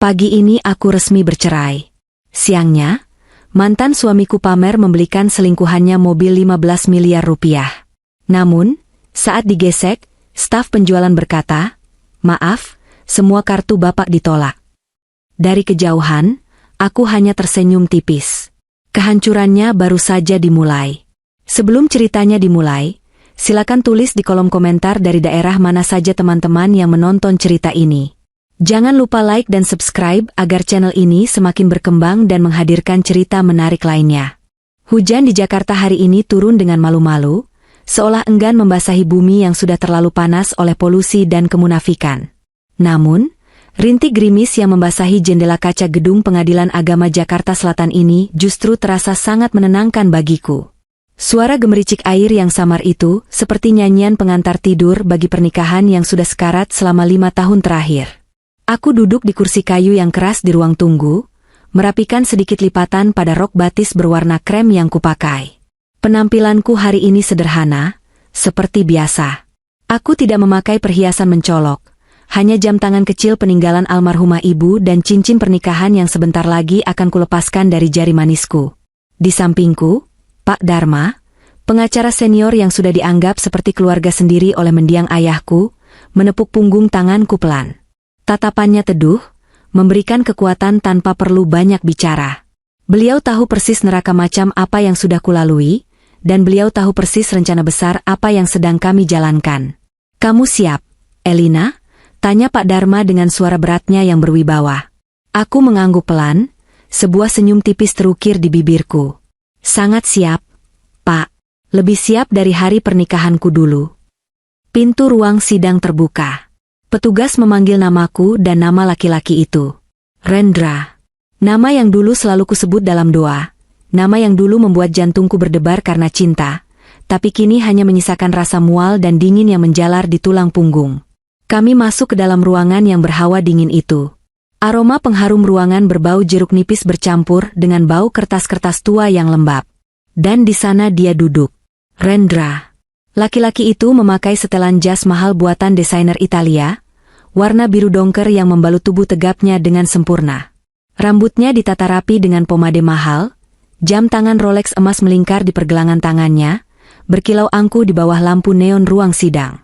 Pagi ini aku resmi bercerai. Siangnya, mantan suamiku pamer membelikan selingkuhannya mobil 15 miliar rupiah. Namun, saat digesek, staf penjualan berkata, "Maaf, semua kartu Bapak ditolak." Dari kejauhan, aku hanya tersenyum tipis. Kehancurannya baru saja dimulai. Sebelum ceritanya dimulai, silakan tulis di kolom komentar dari daerah mana saja teman-teman yang menonton cerita ini. Jangan lupa like dan subscribe agar channel ini semakin berkembang dan menghadirkan cerita menarik lainnya. Hujan di Jakarta hari ini turun dengan malu-malu, seolah enggan membasahi bumi yang sudah terlalu panas oleh polusi dan kemunafikan. Namun, rintik gerimis yang membasahi jendela kaca gedung Pengadilan Agama Jakarta Selatan ini justru terasa sangat menenangkan bagiku. Suara gemericik air yang samar itu seperti nyanyian pengantar tidur bagi pernikahan yang sudah sekarat selama 5 tahun terakhir. Aku duduk di kursi kayu yang keras di ruang tunggu, merapikan sedikit lipatan pada rok batis berwarna krem yang kupakai. Penampilanku hari ini sederhana, seperti biasa. Aku tidak memakai perhiasan mencolok, hanya jam tangan kecil peninggalan almarhumah ibu dan cincin pernikahan yang sebentar lagi akan kulepaskan dari jari manisku. Di sampingku, Pak Dharma, pengacara senior yang sudah dianggap seperti keluarga sendiri oleh mendiang ayahku, menepuk punggung tanganku pelan. Tatapannya teduh, memberikan kekuatan tanpa perlu banyak bicara. Beliau tahu persis neraka macam apa yang sudah kulalui, dan beliau tahu persis rencana besar apa yang sedang kami jalankan. "Kamu siap, Elina?" tanya Pak Dharma dengan suara beratnya yang berwibawa. Aku mengangguk pelan, sebuah senyum tipis terukir di bibirku. "Sangat siap, Pak. Lebih siap dari hari pernikahanku dulu." Pintu ruang sidang terbuka. Petugas memanggil namaku dan nama laki-laki itu. Rendra. Nama yang dulu selalu kusebut dalam doa. Nama yang dulu membuat jantungku berdebar karena cinta, tapi kini hanya menyisakan rasa mual dan dingin yang menjalar di tulang punggung. Kami masuk ke dalam ruangan yang berhawa dingin itu. Aroma pengharum ruangan berbau jeruk nipis bercampur dengan bau kertas-kertas tua yang lembab. Dan di sana dia duduk. Rendra. Laki-laki itu memakai setelan jas mahal buatan desainer Italia, warna biru dongker yang membalut tubuh tegapnya dengan sempurna. Rambutnya ditata rapi dengan pomade mahal, jam tangan Rolex emas melingkar di pergelangan tangannya, berkilau angkuh di bawah lampu neon ruang sidang.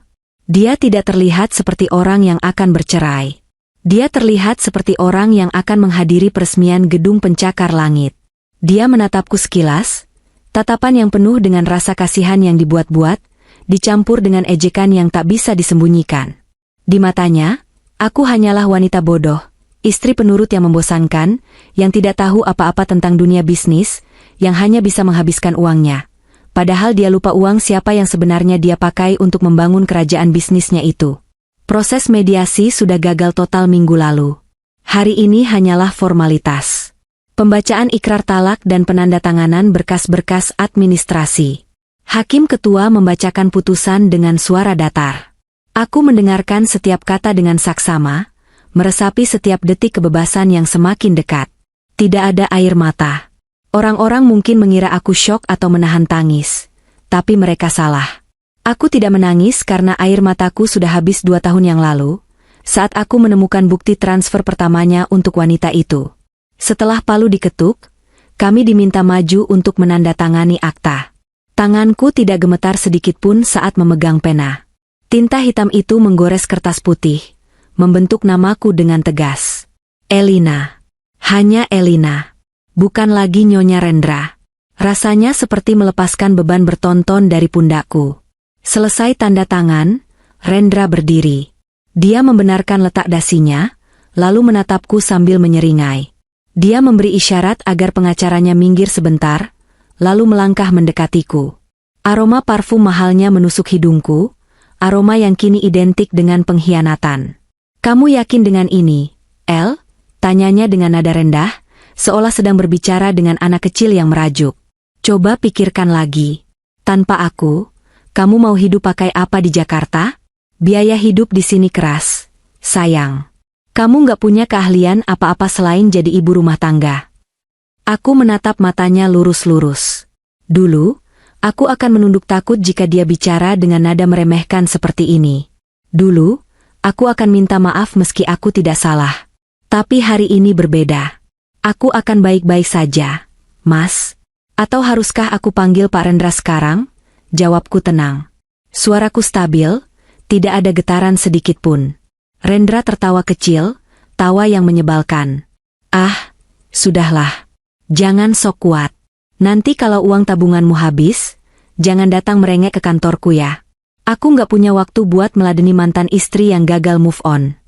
Dia tidak terlihat seperti orang yang akan bercerai. Dia terlihat seperti orang yang akan menghadiri peresmian gedung pencakar langit. Dia menatapku sekilas, tatapan yang penuh dengan rasa kasihan yang dibuat-buat, dicampur dengan ejekan yang tak bisa disembunyikan. Di matanya, aku hanyalah wanita bodoh, istri penurut yang membosankan, yang tidak tahu apa-apa tentang dunia bisnis, yang hanya bisa menghabiskan uangnya. Padahal dia lupa uang siapa yang sebenarnya dia pakai untuk membangun kerajaan bisnisnya itu. Proses mediasi sudah gagal total minggu lalu. Hari ini hanyalah formalitas. Pembacaan ikrar talak dan penandatanganan berkas-berkas administrasi. Hakim ketua membacakan putusan dengan suara datar. Aku mendengarkan setiap kata dengan saksama, meresapi setiap detik kebebasan yang semakin dekat. Tidak ada air mata. Orang-orang mungkin mengira aku syok atau menahan tangis, tapi mereka salah. Aku tidak menangis karena air mataku sudah habis 2 tahun yang lalu, saat aku menemukan bukti transfer pertamanya untuk wanita itu. Setelah palu diketuk, kami diminta maju untuk menandatangani akta. Tanganku tidak gemetar sedikitpun saat memegang pena. Tinta hitam itu menggores kertas putih, membentuk namaku dengan tegas. Elina. Hanya Elina. Bukan lagi Nyonya Rendra. Rasanya seperti melepaskan beban bertonton dari pundakku. Selesai tanda tangan, Rendra berdiri. Dia membenarkan letak dasinya, lalu menatapku sambil menyeringai. Dia memberi isyarat agar pengacaranya minggir sebentar, lalu melangkah mendekatiku. Aroma parfum mahalnya menusuk hidungku, aroma yang kini identik dengan pengkhianatan. "Kamu yakin dengan ini, El?" tanyanya dengan nada rendah, seolah sedang berbicara dengan anak kecil yang merajuk. "Coba pikirkan lagi. Tanpa aku, kamu mau hidup pakai apa di Jakarta? Biaya hidup di sini keras, sayang. Kamu nggak punya keahlian apa-apa selain jadi ibu rumah tangga." Aku menatap matanya lurus-lurus. Dulu, aku akan menunduk takut jika dia bicara dengan nada meremehkan seperti ini. Dulu, aku akan minta maaf meski aku tidak salah. Tapi hari ini berbeda. Aku akan baik-baik saja, Mas. Atau haruskah aku panggil Pak Rendra sekarang? Jawabku tenang. Suaraku stabil, tidak ada getaran sedikit pun. Rendra tertawa kecil, tawa yang menyebalkan. Ah, sudahlah. Jangan sok kuat. Nanti kalau uang tabunganmu habis, jangan datang merengek ke kantorku ya. Aku nggak punya waktu buat meladeni mantan istri yang gagal move on.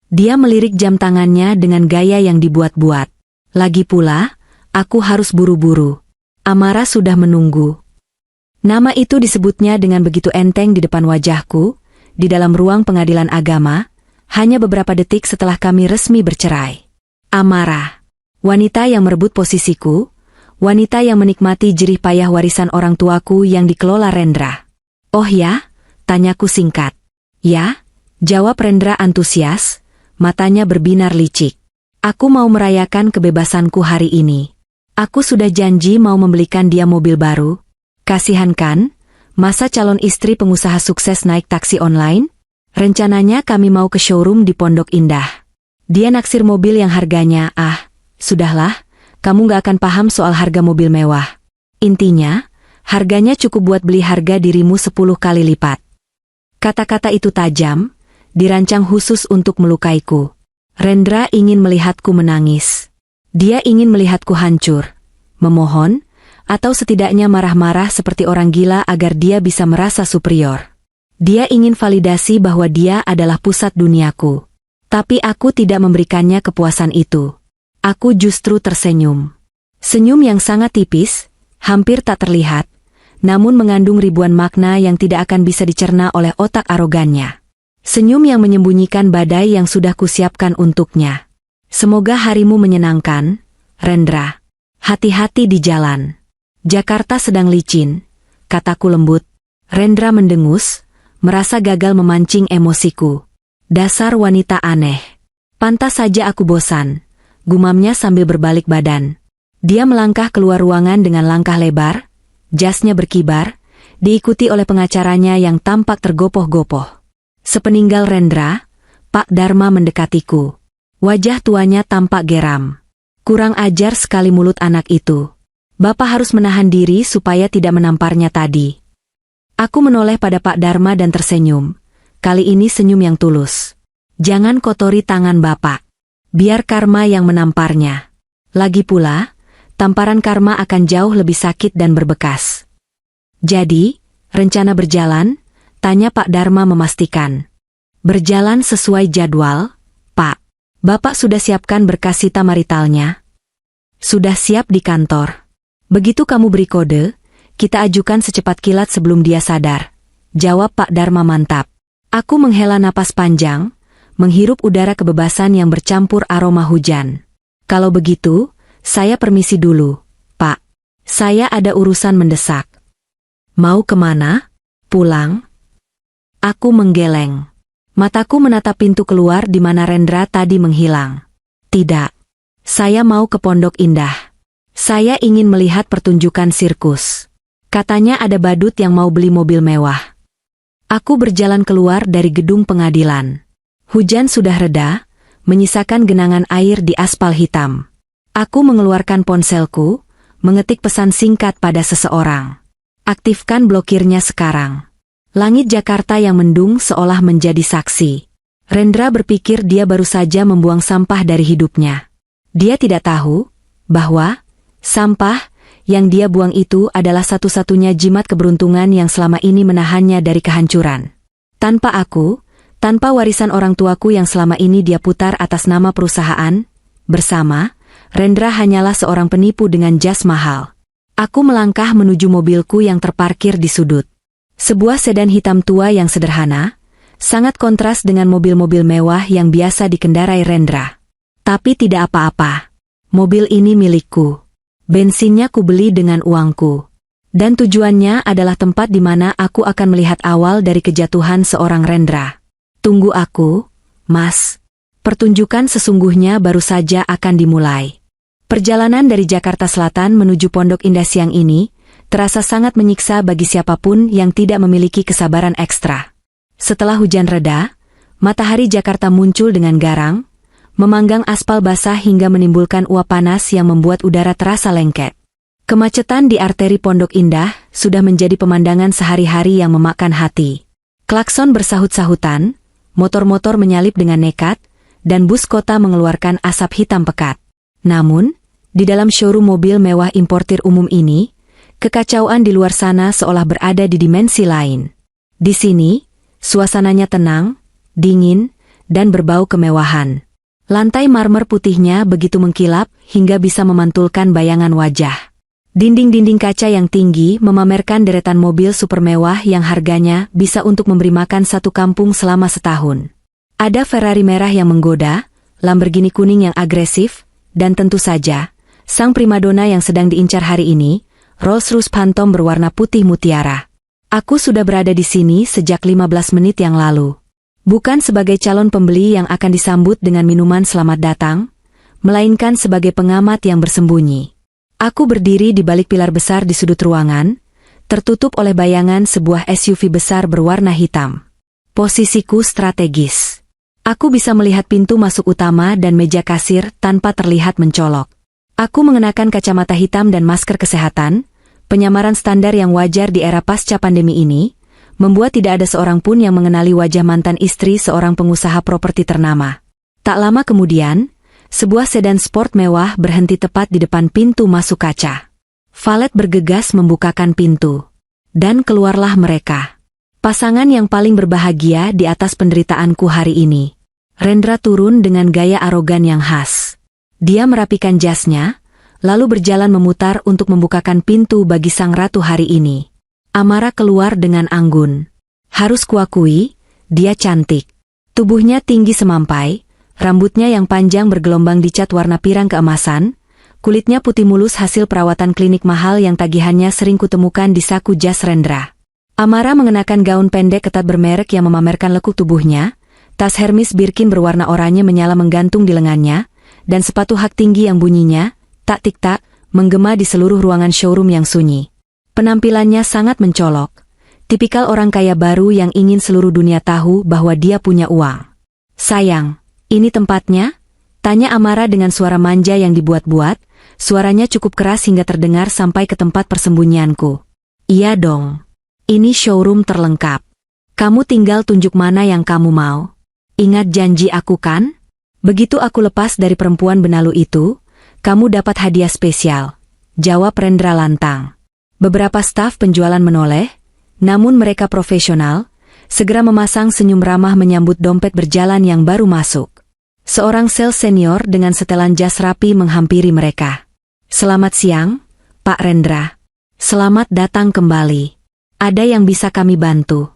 Dia melirik jam tangannya dengan gaya yang dibuat-buat. Lagi pula, aku harus buru-buru. Amara sudah menunggu. Nama itu disebutnya dengan begitu enteng di depan wajahku, di dalam ruang pengadilan agama, hanya beberapa detik setelah kami resmi bercerai. Amara. Wanita yang merebut posisiku, wanita yang menikmati jerih payah warisan orang tuaku yang dikelola Rendra. Oh ya? Tanyaku singkat. Ya? Jawab Rendra antusias, matanya berbinar licik. Aku mau merayakan kebebasanku hari ini. Aku sudah janji mau membelikan dia mobil baru. Kasihan kan? Masa calon istri pengusaha sukses naik taksi online? Rencananya kami mau ke showroom di Pondok Indah. Dia naksir mobil yang harganya, sudahlah, kamu gak akan paham soal harga mobil mewah. Intinya, harganya cukup buat beli harga dirimu 10 kali lipat. Kata-kata itu tajam, dirancang khusus untuk melukaiku. Rendra ingin melihatku menangis. Dia ingin melihatku hancur, memohon, atau setidaknya marah-marah seperti orang gila agar dia bisa merasa superior. Dia ingin validasi bahwa dia adalah pusat duniaku. Tapi aku tidak memberikannya kepuasan itu. Aku justru tersenyum. Senyum yang sangat tipis, hampir tak terlihat, namun mengandung ribuan makna yang tidak akan bisa dicerna oleh otak arogannya. Senyum yang menyembunyikan badai yang sudah kusiapkan untuknya. Semoga harimu menyenangkan, Rendra. Hati-hati di jalan. Jakarta sedang licin, kataku lembut. Rendra mendengus, merasa gagal memancing emosiku. Dasar wanita aneh. Pantas saja aku bosan, gumamnya sambil berbalik badan. Dia melangkah keluar ruangan dengan langkah lebar, jasnya berkibar, diikuti oleh pengacaranya yang tampak tergopoh-gopoh. Sepeninggal Rendra, Pak Dharma mendekatiku. Wajah tuanya tampak geram. Kurang ajar sekali mulut anak itu. Bapak harus menahan diri supaya tidak menamparnya tadi. Aku menoleh pada Pak Dharma dan tersenyum. Kali ini senyum yang tulus. Jangan kotori tangan Bapak. Biar karma yang menamparnya. Lagi pula, tamparan karma akan jauh lebih sakit dan berbekas. Jadi, rencana berjalan? Tanya Pak Dharma memastikan. Berjalan sesuai jadwal, Pak. Bapak sudah siapkan berkas sita maritalnya? Sudah siap di kantor. Begitu kamu beri kode, kita ajukan secepat kilat sebelum dia sadar. Jawab Pak Dharma mantap. Aku menghela napas panjang, menghirup udara kebebasan yang bercampur aroma hujan. Kalau begitu, saya permisi dulu, Pak. Saya ada urusan mendesak. Mau kemana? Pulang? Aku menggeleng. Mataku menatap pintu keluar di mana Rendra tadi menghilang. Tidak. Saya mau ke Pondok Indah. Saya ingin melihat pertunjukan sirkus. Katanya ada badut yang mau beli mobil mewah. Aku berjalan keluar dari gedung pengadilan. Hujan sudah reda, menyisakan genangan air di aspal hitam. Aku mengeluarkan ponselku, mengetik pesan singkat pada seseorang. Aktifkan blokirnya sekarang. Langit Jakarta yang mendung seolah menjadi saksi. Rendra berpikir dia baru saja membuang sampah dari hidupnya. Dia tidak tahu bahwa sampah yang dia buang itu adalah satu-satunya jimat keberuntungan yang selama ini menahannya dari kehancuran. Tanpa aku, tanpa warisan orang tuaku yang selama ini dia putar atas nama perusahaan, bersama, Rendra hanyalah seorang penipu dengan jas mahal. Aku melangkah menuju mobilku yang terparkir di sudut. Sebuah sedan hitam tua yang sederhana, sangat kontras dengan mobil-mobil mewah yang biasa dikendarai Rendra. Tapi tidak apa-apa. Mobil ini milikku. Bensinnya kubeli dengan uangku. Dan tujuannya adalah tempat di mana aku akan melihat awal dari kejatuhan seorang Rendra. Tunggu aku, Mas. Pertunjukan sesungguhnya baru saja akan dimulai. Perjalanan dari Jakarta Selatan menuju Pondok Indah siang ini terasa sangat menyiksa bagi siapapun yang tidak memiliki kesabaran ekstra. Setelah hujan reda, matahari Jakarta muncul dengan garang, memanggang aspal basah hingga menimbulkan uap panas yang membuat udara terasa lengket. Kemacetan di arteri Pondok Indah sudah menjadi pemandangan sehari-hari yang memakan hati. Klakson bersahut-sahutan, motor-motor menyalip dengan nekat, dan bus kota mengeluarkan asap hitam pekat. Namun, di dalam showroom mobil mewah importir umum ini, kekacauan di luar sana seolah berada di dimensi lain. Di sini, suasananya tenang, dingin, dan berbau kemewahan. Lantai marmer putihnya begitu mengkilap hingga bisa memantulkan bayangan wajah. Dinding-dinding kaca yang tinggi memamerkan deretan mobil super mewah yang harganya bisa untuk memberi makan satu kampung selama setahun. Ada Ferrari merah yang menggoda, Lamborghini kuning yang agresif, dan tentu saja, sang primadona yang sedang diincar hari ini, Rolls-Royce Phantom berwarna putih mutiara. Aku sudah berada di sini sejak 15 menit yang lalu. Bukan sebagai calon pembeli yang akan disambut dengan minuman selamat datang, melainkan sebagai pengamat yang bersembunyi. Aku berdiri di balik pilar besar di sudut ruangan, tertutup oleh bayangan sebuah SUV besar berwarna hitam. Posisiku strategis. Aku bisa melihat pintu masuk utama dan meja kasir tanpa terlihat mencolok. Aku mengenakan kacamata hitam dan masker kesehatan, penyamaran standar yang wajar di era pasca pandemi ini, membuat tidak ada seorang pun yang mengenali wajah mantan istri seorang pengusaha properti ternama. Tak lama kemudian, sebuah sedan sport mewah berhenti tepat di depan pintu masuk kaca. Valet bergegas membukakan pintu. Dan keluarlah mereka. Pasangan yang paling berbahagia di atas penderitaanku hari ini. Rendra turun dengan gaya arogan yang khas. Dia merapikan jasnya, lalu berjalan memutar untuk membukakan pintu bagi sang ratu hari ini. Amara keluar dengan anggun. Harus kuakui, dia cantik. Tubuhnya tinggi semampai, rambutnya yang panjang bergelombang dicat warna pirang keemasan, kulitnya putih mulus hasil perawatan klinik mahal yang tagihannya sering kutemukan di saku jas Rendra. Amara mengenakan gaun pendek ketat bermerek yang memamerkan lekuk tubuhnya, tas Hermes Birkin berwarna oranye menyala menggantung di lengannya, dan sepatu hak tinggi yang bunyinya, tak tik-tak, menggema di seluruh ruangan showroom yang sunyi. Penampilannya sangat mencolok, tipikal orang kaya baru yang ingin seluruh dunia tahu bahwa dia punya uang. Sayang, ini tempatnya? Tanya Amara dengan suara manja yang dibuat-buat, suaranya cukup keras hingga terdengar sampai ke tempat persembunyianku. Iya dong. Ini showroom terlengkap. Kamu tinggal tunjuk mana yang kamu mau. Ingat janji aku kan? Begitu aku lepas dari perempuan benalu itu, kamu dapat hadiah spesial. Jawab Rendra lantang. Beberapa staf penjualan menoleh, namun mereka profesional, segera memasang senyum ramah menyambut dompet berjalan yang baru masuk. Seorang sales senior dengan setelan jas rapi menghampiri mereka. Selamat siang, Pak Rendra. Selamat datang kembali. Ada yang bisa kami bantu?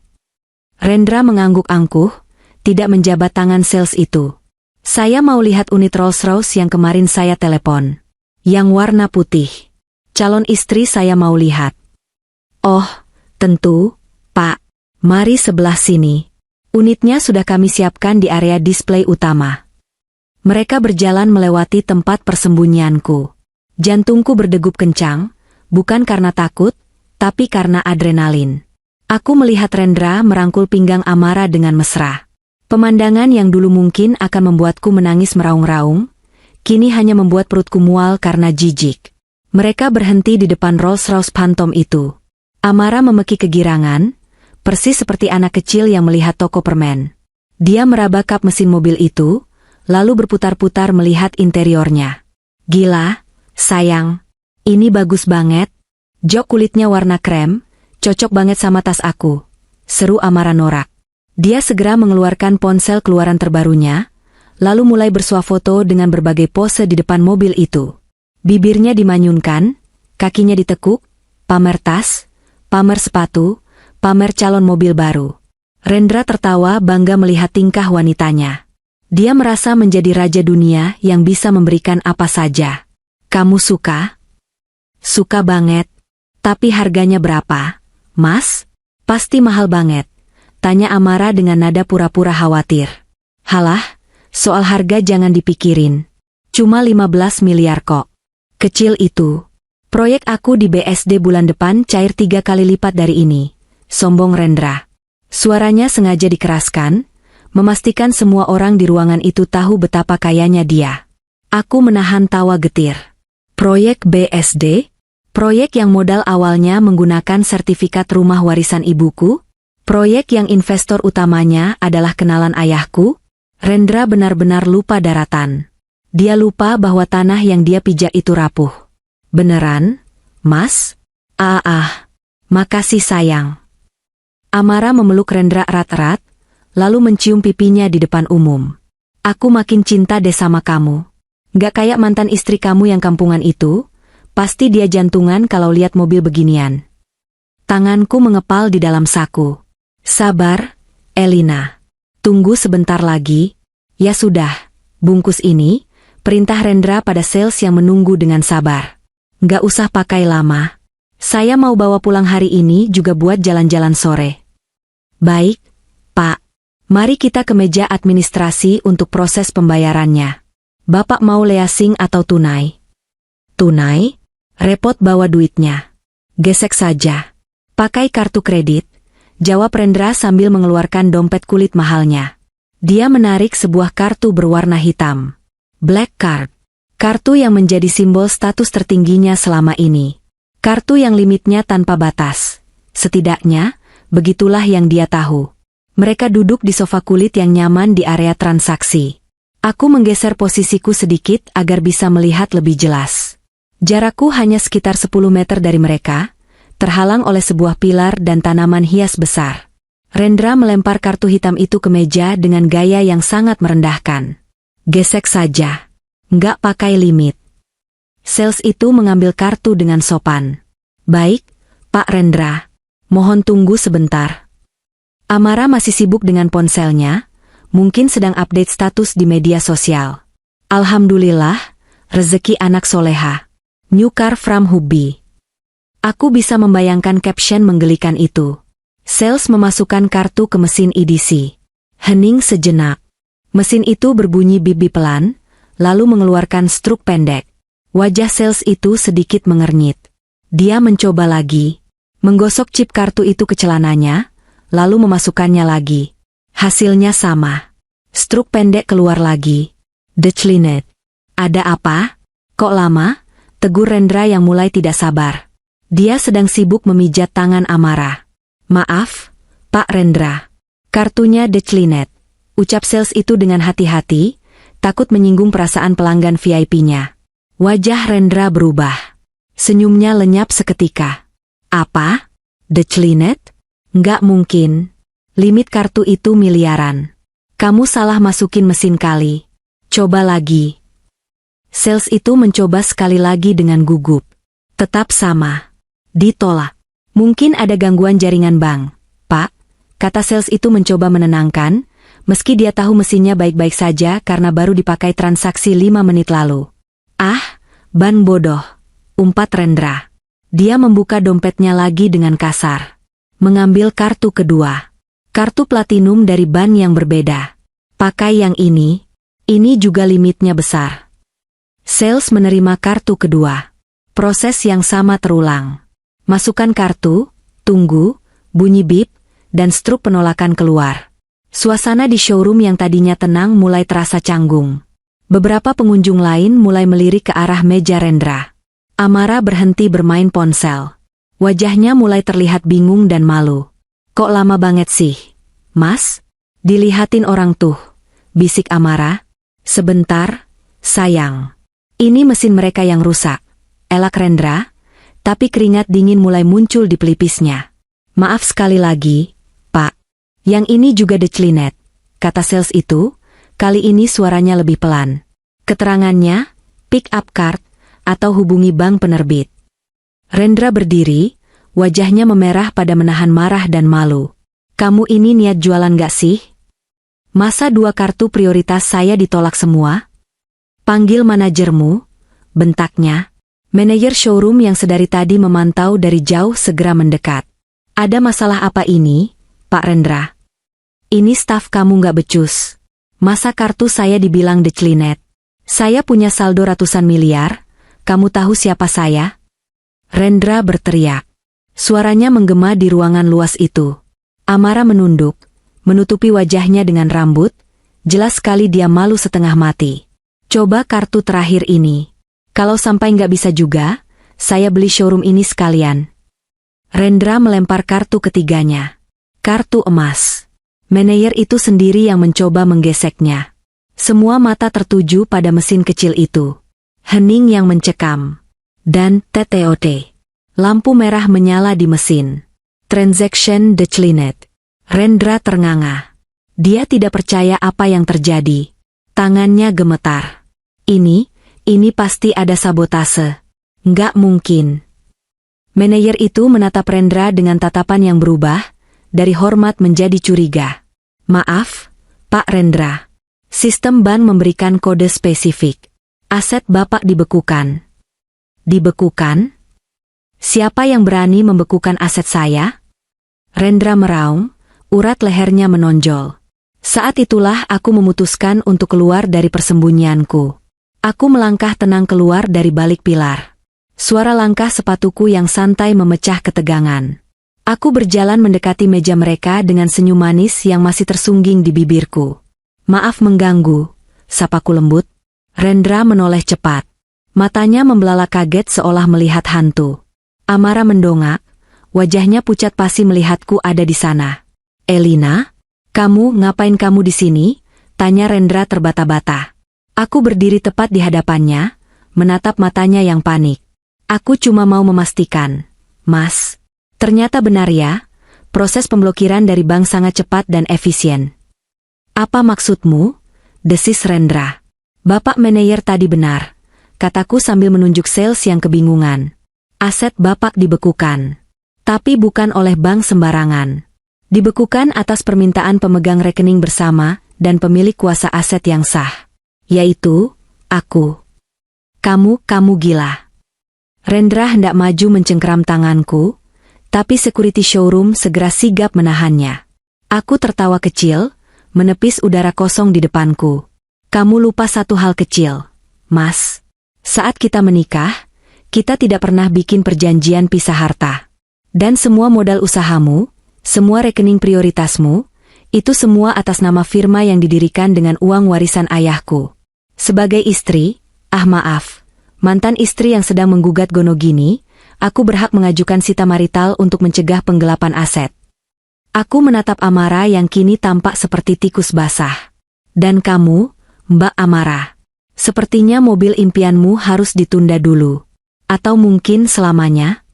Rendra mengangguk angkuh, tidak menjabat tangan sales itu. Saya mau lihat unit Rolls-Royce yang kemarin saya telepon. Yang warna putih. Calon istri saya mau lihat. Oh, tentu, Pak. Mari sebelah sini. Unitnya sudah kami siapkan di area display utama. Mereka berjalan melewati tempat persembunyianku. Jantungku berdegup kencang, bukan karena takut, tapi karena adrenalin. Aku melihat Rendra merangkul pinggang Amara dengan mesra. Pemandangan yang dulu mungkin akan membuatku menangis meraung-raung, kini hanya membuat perutku mual karena jijik. Mereka berhenti di depan Rolls-Royce Phantom itu. Amara memekik kegirangan, persis seperti anak kecil yang melihat toko permen. Dia meraba kap mesin mobil itu, lalu berputar-putar melihat interiornya. Gila, sayang. Ini bagus banget. Jok kulitnya warna krem, cocok banget sama tas aku. Seru Amara norak. Dia segera mengeluarkan ponsel keluaran terbarunya, lalu mulai bersuah foto dengan berbagai pose di depan mobil itu. Bibirnya dimanyunkan, kakinya ditekuk, pamer tas, pamer sepatu, pamer calon mobil baru. Rendra tertawa bangga melihat tingkah wanitanya. Dia merasa menjadi raja dunia yang bisa memberikan apa saja. Kamu suka? Suka banget. Tapi harganya berapa, Mas? Pasti mahal banget. Tanya Amara dengan nada pura-pura khawatir. Halah, soal harga jangan dipikirin. Cuma 15 miliar kok. Kecil itu. Proyek aku di BSD bulan depan cair 3 kali lipat dari ini. Sombong Rendra. Suaranya sengaja dikeraskan, memastikan semua orang di ruangan itu tahu betapa kayanya dia. Aku menahan tawa getir. Proyek BSD? Proyek yang modal awalnya menggunakan sertifikat rumah warisan ibuku? Proyek yang investor utamanya adalah kenalan ayahku? Rendra benar-benar lupa daratan. Dia lupa bahwa tanah yang dia pijak itu rapuh. Beneran, Mas? Makasih sayang. Amara memeluk Rendra erat-erat, lalu mencium pipinya di depan umum. Aku makin cinta deh sama kamu. Gak kayak mantan istri kamu yang kampungan itu, pasti dia jantungan kalau lihat mobil beginian. Tanganku mengepal di dalam saku. Sabar, Elina. Tunggu sebentar lagi. Ya sudah, bungkus ini, perintah Rendra pada sales yang menunggu dengan sabar. Gak usah pakai lama. Saya mau bawa pulang hari ini juga buat jalan-jalan sore. Baik, Pak. Mari kita ke meja administrasi untuk proses pembayarannya. Bapak mau leasing atau tunai? Tunai? Repot bawa duitnya. Gesek saja. Pakai kartu kredit, jawab Rendra sambil mengeluarkan dompet kulit mahalnya. Dia menarik sebuah kartu berwarna hitam. Black Card. Kartu yang menjadi simbol status tertingginya selama ini. Kartu yang limitnya tanpa batas. Setidaknya, begitulah yang dia tahu. Mereka duduk di sofa kulit yang nyaman di area transaksi. Aku menggeser posisiku sedikit agar bisa melihat lebih jelas. Jarakku hanya sekitar 10 meter dari mereka, terhalang oleh sebuah pilar dan tanaman hias besar. Rendra melempar kartu hitam itu ke meja dengan gaya yang sangat merendahkan. Gesek saja. Nggak pakai limit. Sales itu mengambil kartu dengan sopan. Baik, Pak Rendra. Mohon tunggu sebentar. Amara masih sibuk dengan ponselnya, mungkin sedang update status di media sosial. Alhamdulillah, rezeki anak soleha. New car from hubby. Aku bisa membayangkan caption menggelikan itu. Sales memasukkan kartu ke mesin EDC. Hening sejenak. Mesin itu berbunyi bip-bip pelan, lalu mengeluarkan struk pendek. Wajah sales itu sedikit mengernyit. Dia mencoba lagi, menggosok chip kartu itu ke celananya, lalu memasukkannya lagi. Hasilnya sama. Struk pendek keluar lagi. Declinet. Ada apa? Kok lama? Tegur Rendra yang mulai tidak sabar. Dia sedang sibuk memijat tangan Amara. Maaf, Pak Rendra. Kartunya declinet. Ucap sales itu dengan hati-hati, takut menyinggung perasaan pelanggan VIP-nya. Wajah Rendra berubah. Senyumnya lenyap seketika. Apa? Declinet? Nggak mungkin. Limit kartu itu miliaran. Kamu salah masukin mesin kali. Coba lagi. Sales itu mencoba sekali lagi dengan gugup. Tetap sama. Ditolak. Mungkin ada gangguan jaringan bank, Pak. Kata sales itu mencoba menenangkan, meski dia tahu mesinnya baik-baik saja karena baru dipakai transaksi 5 menit lalu. Ban bodoh. Umpat Rendra. Dia membuka dompetnya lagi dengan kasar. Mengambil kartu kedua. Kartu platinum dari ban yang berbeda. Pakai yang ini juga limitnya besar. Sales menerima kartu kedua. Proses yang sama terulang. Masukkan kartu, tunggu, bunyi bip, dan struk penolakan keluar. Suasana di showroom yang tadinya tenang mulai terasa canggung. Beberapa pengunjung lain mulai melirik ke arah meja Rendra. Amara berhenti bermain ponsel. Wajahnya mulai terlihat bingung dan malu. Kok lama banget sih, Mas? Dilihatin orang tuh, bisik Amara. Sebentar, sayang. Ini mesin mereka yang rusak. Elak Rendra, tapi keringat dingin mulai muncul di pelipisnya. Maaf sekali lagi, Pak. Yang ini juga declinet, kata sales itu, kali ini suaranya lebih pelan. Keterangannya, pick up card, atau hubungi bank penerbit. Rendra berdiri, wajahnya memerah pada menahan marah dan malu. Kamu ini niat jualan gak sih? Masa 2 kartu prioritas saya ditolak semua? Panggil manajermu, bentaknya. Manajer showroom yang sedari tadi memantau dari jauh segera mendekat. Ada masalah apa ini, Pak Rendra? Ini staf kamu gak becus. Masa kartu saya dibilang declinet? Saya punya saldo ratusan miliar, kamu tahu siapa saya? Rendra berteriak. Suaranya menggema di ruangan luas itu. Amara menunduk, menutupi wajahnya dengan rambut, Jelas sekali dia malu setengah mati. Coba kartu terakhir ini. Kalau sampai nggak bisa juga, saya beli showroom ini sekalian. Rendra melempar kartu ketiganya. Kartu emas. Manajer itu sendiri yang mencoba menggeseknya. Semua mata tertuju pada mesin kecil itu. Hening yang mencekam. Dan TTOT. Lampu merah menyala di mesin. Transaction declined. Rendra ternganga. Dia tidak percaya apa yang terjadi. Tangannya gemetar. Ini pasti ada sabotase. Nggak mungkin. Manajer itu menatap Rendra dengan tatapan yang berubah, dari hormat menjadi curiga. Maaf, Pak Rendra. Sistem bank memberikan kode spesifik. Aset Bapak dibekukan. Dibekukan? Siapa yang berani membekukan aset saya? Rendra meraung, urat lehernya menonjol. Saat itulah aku memutuskan untuk keluar dari persembunyianku. Aku melangkah tenang keluar dari balik pilar. Suara langkah sepatuku yang santai memecah ketegangan. Aku berjalan mendekati meja mereka dengan senyum manis yang masih tersungging di bibirku. Maaf mengganggu, sapaku lembut. Rendra menoleh cepat. Matanya membelalak kaget seolah melihat hantu. Amara mendongak, wajahnya pucat pasi melihatku ada di sana. Elina, ngapain kamu di sini? Tanya Rendra terbata-bata. Aku berdiri tepat di hadapannya, menatap matanya yang panik. Aku cuma mau memastikan, Mas. Ternyata benar ya, proses pemblokiran dari bank sangat cepat dan efisien. Apa maksudmu? Desis Rendra. Bapak manajer tadi benar, kataku sambil menunjuk sales yang kebingungan. Aset Bapak dibekukan. Tapi bukan oleh bank sembarangan. Dibekukan atas permintaan pemegang rekening bersama dan pemilik kuasa aset yang sah. Yaitu, aku. Kamu gila. Rendra hendak maju mencengkeram tanganku, tapi security showroom segera sigap menahannya. Aku tertawa kecil, menepis udara kosong di depanku. Kamu lupa satu hal kecil, Mas. Saat kita menikah, kita tidak pernah bikin perjanjian pisah harta. Dan semua modal usahamu, semua rekening prioritasmu, itu semua atas nama firma yang didirikan dengan uang warisan ayahku. Sebagai istri, maaf, mantan istri yang sedang menggugat Gonogini, aku berhak mengajukan sita marital untuk mencegah penggelapan aset. Aku menatap Amara yang kini tampak seperti tikus basah. Dan kamu, Mbak Amara, sepertinya mobil impianmu harus ditunda dulu. Atau mungkin selamanya?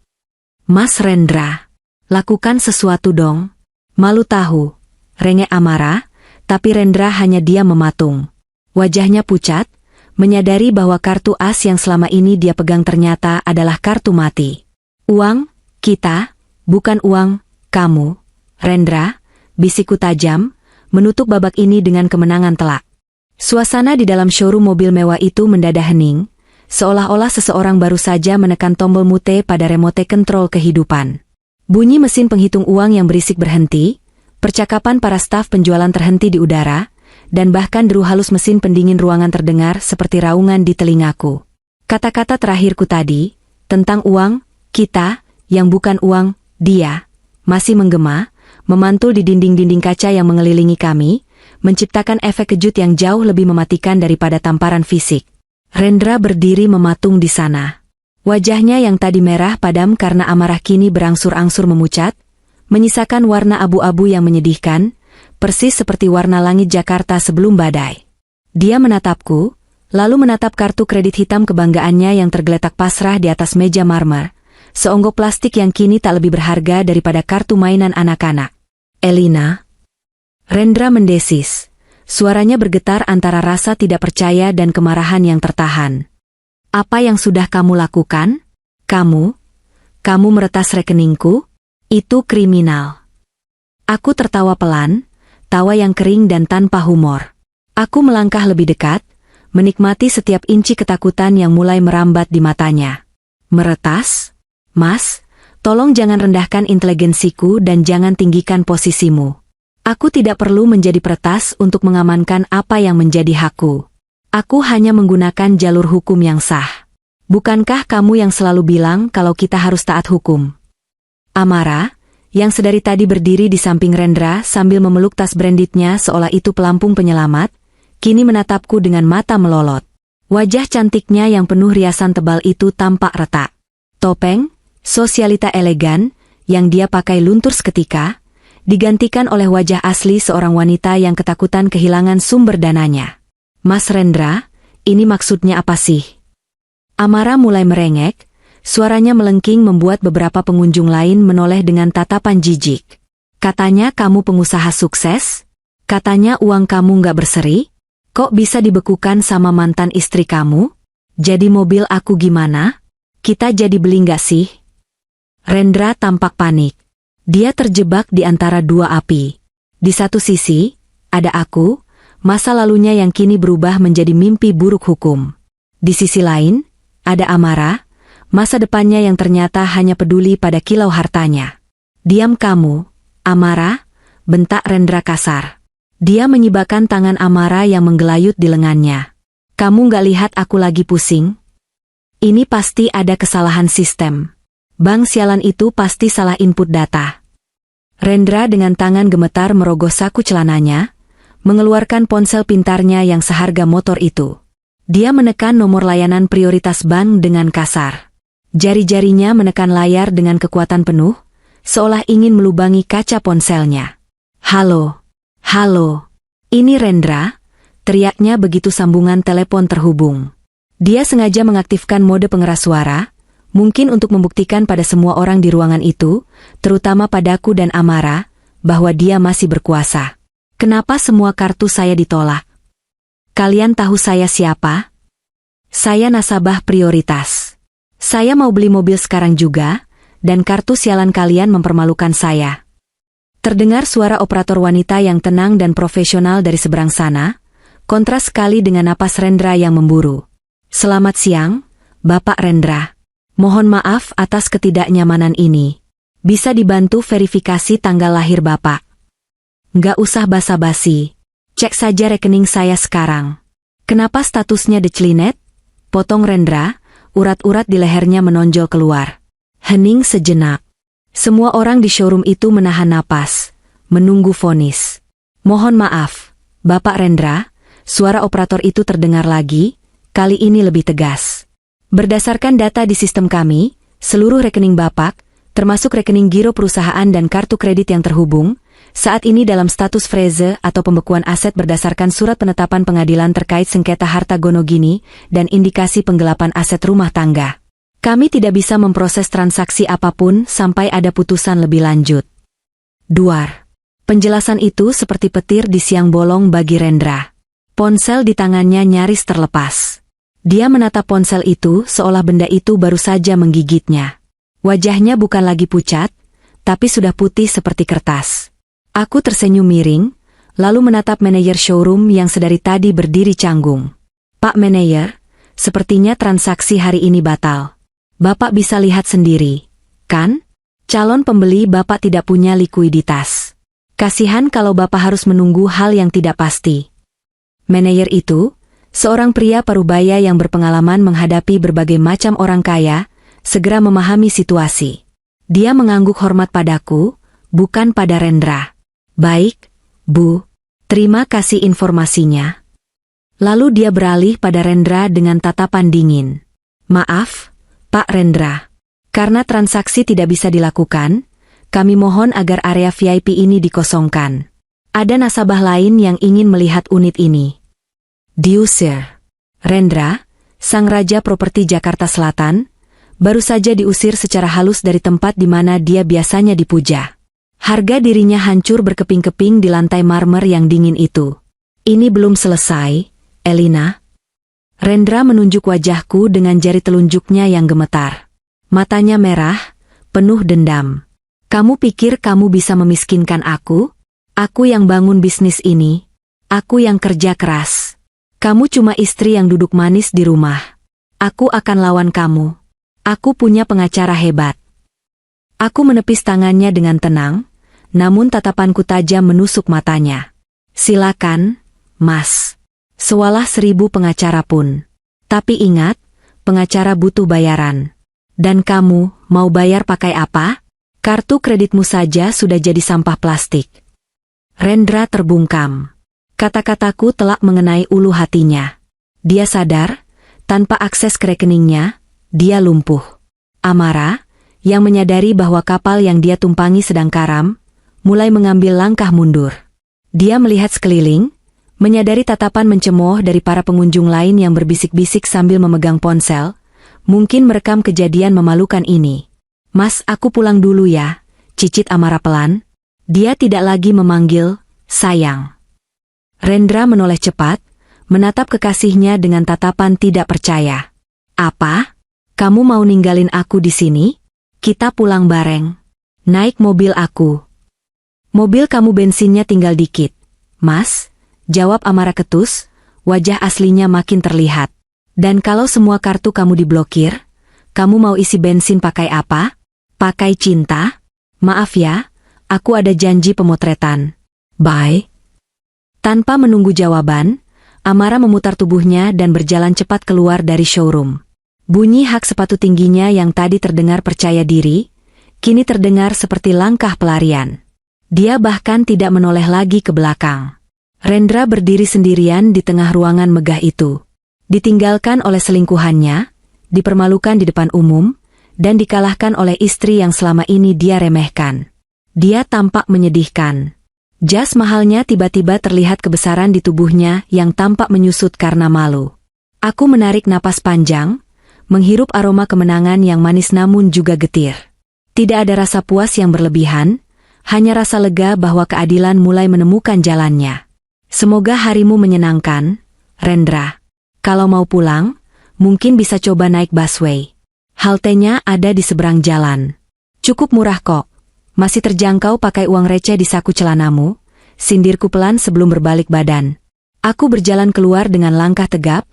Mas Rendra, lakukan sesuatu dong. Malu tahu. Rengek Amara, tapi Rendra hanya diam mematung. Wajahnya pucat, menyadari bahwa kartu as yang selama ini dia pegang ternyata adalah kartu mati. Uang, kita, bukan uang, kamu. Rendra, bisikku tajam, menutup babak ini dengan kemenangan telak. Suasana di dalam showroom mobil mewah itu mendadak hening, seolah-olah seseorang baru saja menekan tombol mute pada remote kontrol kehidupan. Bunyi mesin penghitung uang yang berisik berhenti, percakapan para staf penjualan terhenti di udara, dan bahkan deru halus mesin pendingin ruangan terdengar seperti raungan di telingaku. Kata-kata terakhirku tadi, tentang uang, kita, yang bukan uang, dia, masih menggema, memantul di dinding-dinding kaca yang mengelilingi kami, menciptakan efek kejut yang jauh lebih mematikan daripada tamparan fisik. Rendra berdiri mematung di sana. Wajahnya yang tadi merah padam karena amarah kini berangsur-angsur memucat, menyisakan warna abu-abu yang menyedihkan, persis seperti warna langit Jakarta sebelum badai. Dia menatapku, lalu menatap kartu kredit hitam kebanggaannya yang tergeletak pasrah di atas meja marmer, seonggok plastik yang kini tak lebih berharga daripada kartu mainan anak-anak. Elina? Rendra mendesis. Suaranya bergetar antara rasa tidak percaya dan kemarahan yang tertahan. Apa yang sudah kamu lakukan? Kamu meretas rekeningku? Itu kriminal. Aku tertawa pelan, tawa yang kering dan tanpa humor. Aku melangkah lebih dekat, menikmati setiap inci ketakutan yang mulai merambat di matanya. Meretas? Mas, tolong jangan rendahkan inteligensiku dan jangan tinggikan posisimu. Aku tidak perlu menjadi peretas untuk mengamankan apa yang menjadi hakku. Aku hanya menggunakan jalur hukum yang sah. Bukankah kamu yang selalu bilang kalau kita harus taat hukum? Amara, yang sedari tadi berdiri di samping Rendra sambil memeluk tas brandednya seolah itu pelampung penyelamat, kini menatapku dengan mata melolot. Wajah cantiknya yang penuh riasan tebal itu tampak retak. Topeng, sosialita elegan, yang dia pakai luntur seketika, digantikan oleh wajah asli seorang wanita yang ketakutan kehilangan sumber dananya. Mas Rendra, ini maksudnya apa sih? Amara mulai merengek, suaranya melengking membuat beberapa pengunjung lain menoleh dengan tatapan jijik. Katanya kamu pengusaha sukses? Katanya uang kamu nggak berseri? Kok bisa dibekukan sama mantan istri kamu? Jadi mobil aku gimana? Kita jadi beli nggak sih? Rendra tampak panik. Dia terjebak di antara dua api. Di satu sisi, ada aku, masa lalunya yang kini berubah menjadi mimpi buruk hukum. Di sisi lain, ada Amara, masa depannya yang ternyata hanya peduli pada kilau hartanya. Diam kamu, Amara, bentak Rendra kasar. Dia menyibakkan tangan Amara yang menggelayut di lengannya. Kamu nggak lihat aku lagi pusing? Ini pasti ada kesalahan sistem. Bang sialan itu pasti salah input data. Rendra dengan tangan gemetar merogoh saku celananya, mengeluarkan ponsel pintarnya yang seharga motor itu. Dia menekan nomor layanan prioritas bank dengan kasar. Jari-jarinya menekan layar dengan kekuatan penuh, seolah ingin melubangi kaca ponselnya. Halo, halo, ini Rendra, teriaknya begitu sambungan telepon terhubung. Dia sengaja mengaktifkan mode pengeras suara, mungkin untuk membuktikan pada semua orang di ruangan itu, terutama padaku dan Amara, bahwa dia masih berkuasa. Kenapa semua kartu saya ditolak? Kalian tahu saya siapa? Saya nasabah prioritas. Saya mau beli mobil sekarang juga, dan kartu sialan kalian mempermalukan saya. Terdengar suara operator wanita yang tenang dan profesional dari seberang sana, kontras sekali dengan napas Rendra yang memburu. Selamat siang, Bapak Rendra. Mohon maaf atas ketidaknyamanan ini. Bisa dibantu verifikasi tanggal lahir Bapak? Nggak usah basa-basi. Cek saja rekening saya sekarang. Kenapa statusnya declinet? Potong Rendra, urat-urat di lehernya menonjol keluar. Hening sejenak. Semua orang di showroom itu menahan napas, menunggu vonis. Mohon maaf, Bapak Rendra, suara operator itu terdengar lagi, kali ini lebih tegas. Berdasarkan data di sistem kami, seluruh rekening Bapak, termasuk rekening giro perusahaan dan kartu kredit yang terhubung, saat ini dalam status freeze atau pembekuan aset berdasarkan surat penetapan pengadilan terkait sengketa harta Gonogini dan indikasi penggelapan aset rumah tangga. Kami tidak bisa memproses transaksi apapun sampai ada putusan lebih lanjut. Duar. Penjelasan itu seperti petir di siang bolong bagi Rendra. Ponsel di tangannya nyaris terlepas. Dia menatap ponsel itu seolah benda itu baru saja menggigitnya. Wajahnya bukan lagi pucat, tapi sudah putih seperti kertas. Aku tersenyum miring, lalu menatap manajer showroom yang sedari tadi berdiri canggung. Pak Manajer, sepertinya transaksi hari ini batal. Bapak bisa lihat sendiri, kan? Calon pembeli Bapak tidak punya likuiditas. Kasihan kalau Bapak harus menunggu hal yang tidak pasti. Manajer itu, seorang pria parubaya yang berpengalaman menghadapi berbagai macam orang kaya, segera memahami situasi. Dia mengangguk hormat padaku, bukan pada Rendra. Baik, Bu. Terima kasih informasinya. Lalu dia beralih pada Rendra dengan tatapan dingin. Maaf, Pak Rendra. Karena transaksi tidak bisa dilakukan, kami mohon agar area VIP ini dikosongkan. Ada nasabah lain yang ingin melihat unit ini. Diusir. Rendra, sang raja properti Jakarta Selatan, baru saja diusir secara halus dari tempat di mana dia biasanya dipuja. Harga dirinya hancur berkeping-keping di lantai marmer yang dingin itu. Ini belum selesai, Elina. Rendra menunjuk wajahku dengan jari telunjuknya yang gemetar. Matanya merah, penuh dendam. Kamu pikir kamu bisa memiskinkan aku? Aku yang bangun bisnis ini. Aku yang kerja keras. Kamu cuma istri yang duduk manis di rumah. Aku akan lawan kamu. Aku punya pengacara hebat. Aku menepis tangannya dengan tenang, namun tatapanku tajam menusuk matanya. Silakan, Mas. Sewalah 1000 pengacara pun. Tapi ingat, pengacara butuh bayaran. Dan kamu, mau bayar pakai apa? Kartu kreditmu saja sudah jadi sampah plastik. Rendra terbungkam. Kata-kataku telak mengenai ulu hatinya. Dia sadar, tanpa akses ke rekeningnya, dia lumpuh. Amara, yang menyadari bahwa kapal yang dia tumpangi sedang karam, mulai mengambil langkah mundur. Dia melihat sekeliling, menyadari tatapan mencemooh dari para pengunjung lain yang berbisik-bisik sambil memegang ponsel, mungkin merekam kejadian memalukan ini. "Mas, aku pulang dulu ya," cicit Amara pelan. Dia tidak lagi memanggil, "sayang." Rendra menoleh cepat, menatap kekasihnya dengan tatapan tidak percaya. "Apa? Kamu mau ninggalin aku di sini? Kita pulang bareng. Naik mobil aku." "Mobil kamu bensinnya tinggal dikit." "Mas," jawab Amara ketus, wajah aslinya makin terlihat. "Dan kalau semua kartu kamu diblokir, kamu mau isi bensin pakai apa? Pakai cinta? Maaf ya, aku ada janji pemotretan. Bye." Tanpa menunggu jawaban, Amara memutar tubuhnya dan berjalan cepat keluar dari showroom. Bunyi hak sepatu tingginya yang tadi terdengar percaya diri, kini terdengar seperti langkah pelarian. Dia bahkan tidak menoleh lagi ke belakang. Rendra berdiri sendirian di tengah ruangan megah itu. Ditinggalkan oleh selingkuhannya, dipermalukan di depan umum, dan dikalahkan oleh istri yang selama ini dia remehkan. Dia tampak menyedihkan. Jas mahalnya tiba-tiba terlihat kebesaran di tubuhnya yang tampak menyusut karena malu. Aku menarik napas panjang, menghirup aroma kemenangan yang manis namun juga getir. Tidak ada rasa puas yang berlebihan, hanya rasa lega bahwa keadilan mulai menemukan jalannya. "Semoga harimu menyenangkan, Rendra. Kalau mau pulang, mungkin bisa coba naik busway. Haltenya ada di seberang jalan. Cukup murah kok. Masih terjangkau pakai uang receh di saku celanamu," sindirku pelan sebelum berbalik badan. Aku berjalan keluar dengan langkah tegap,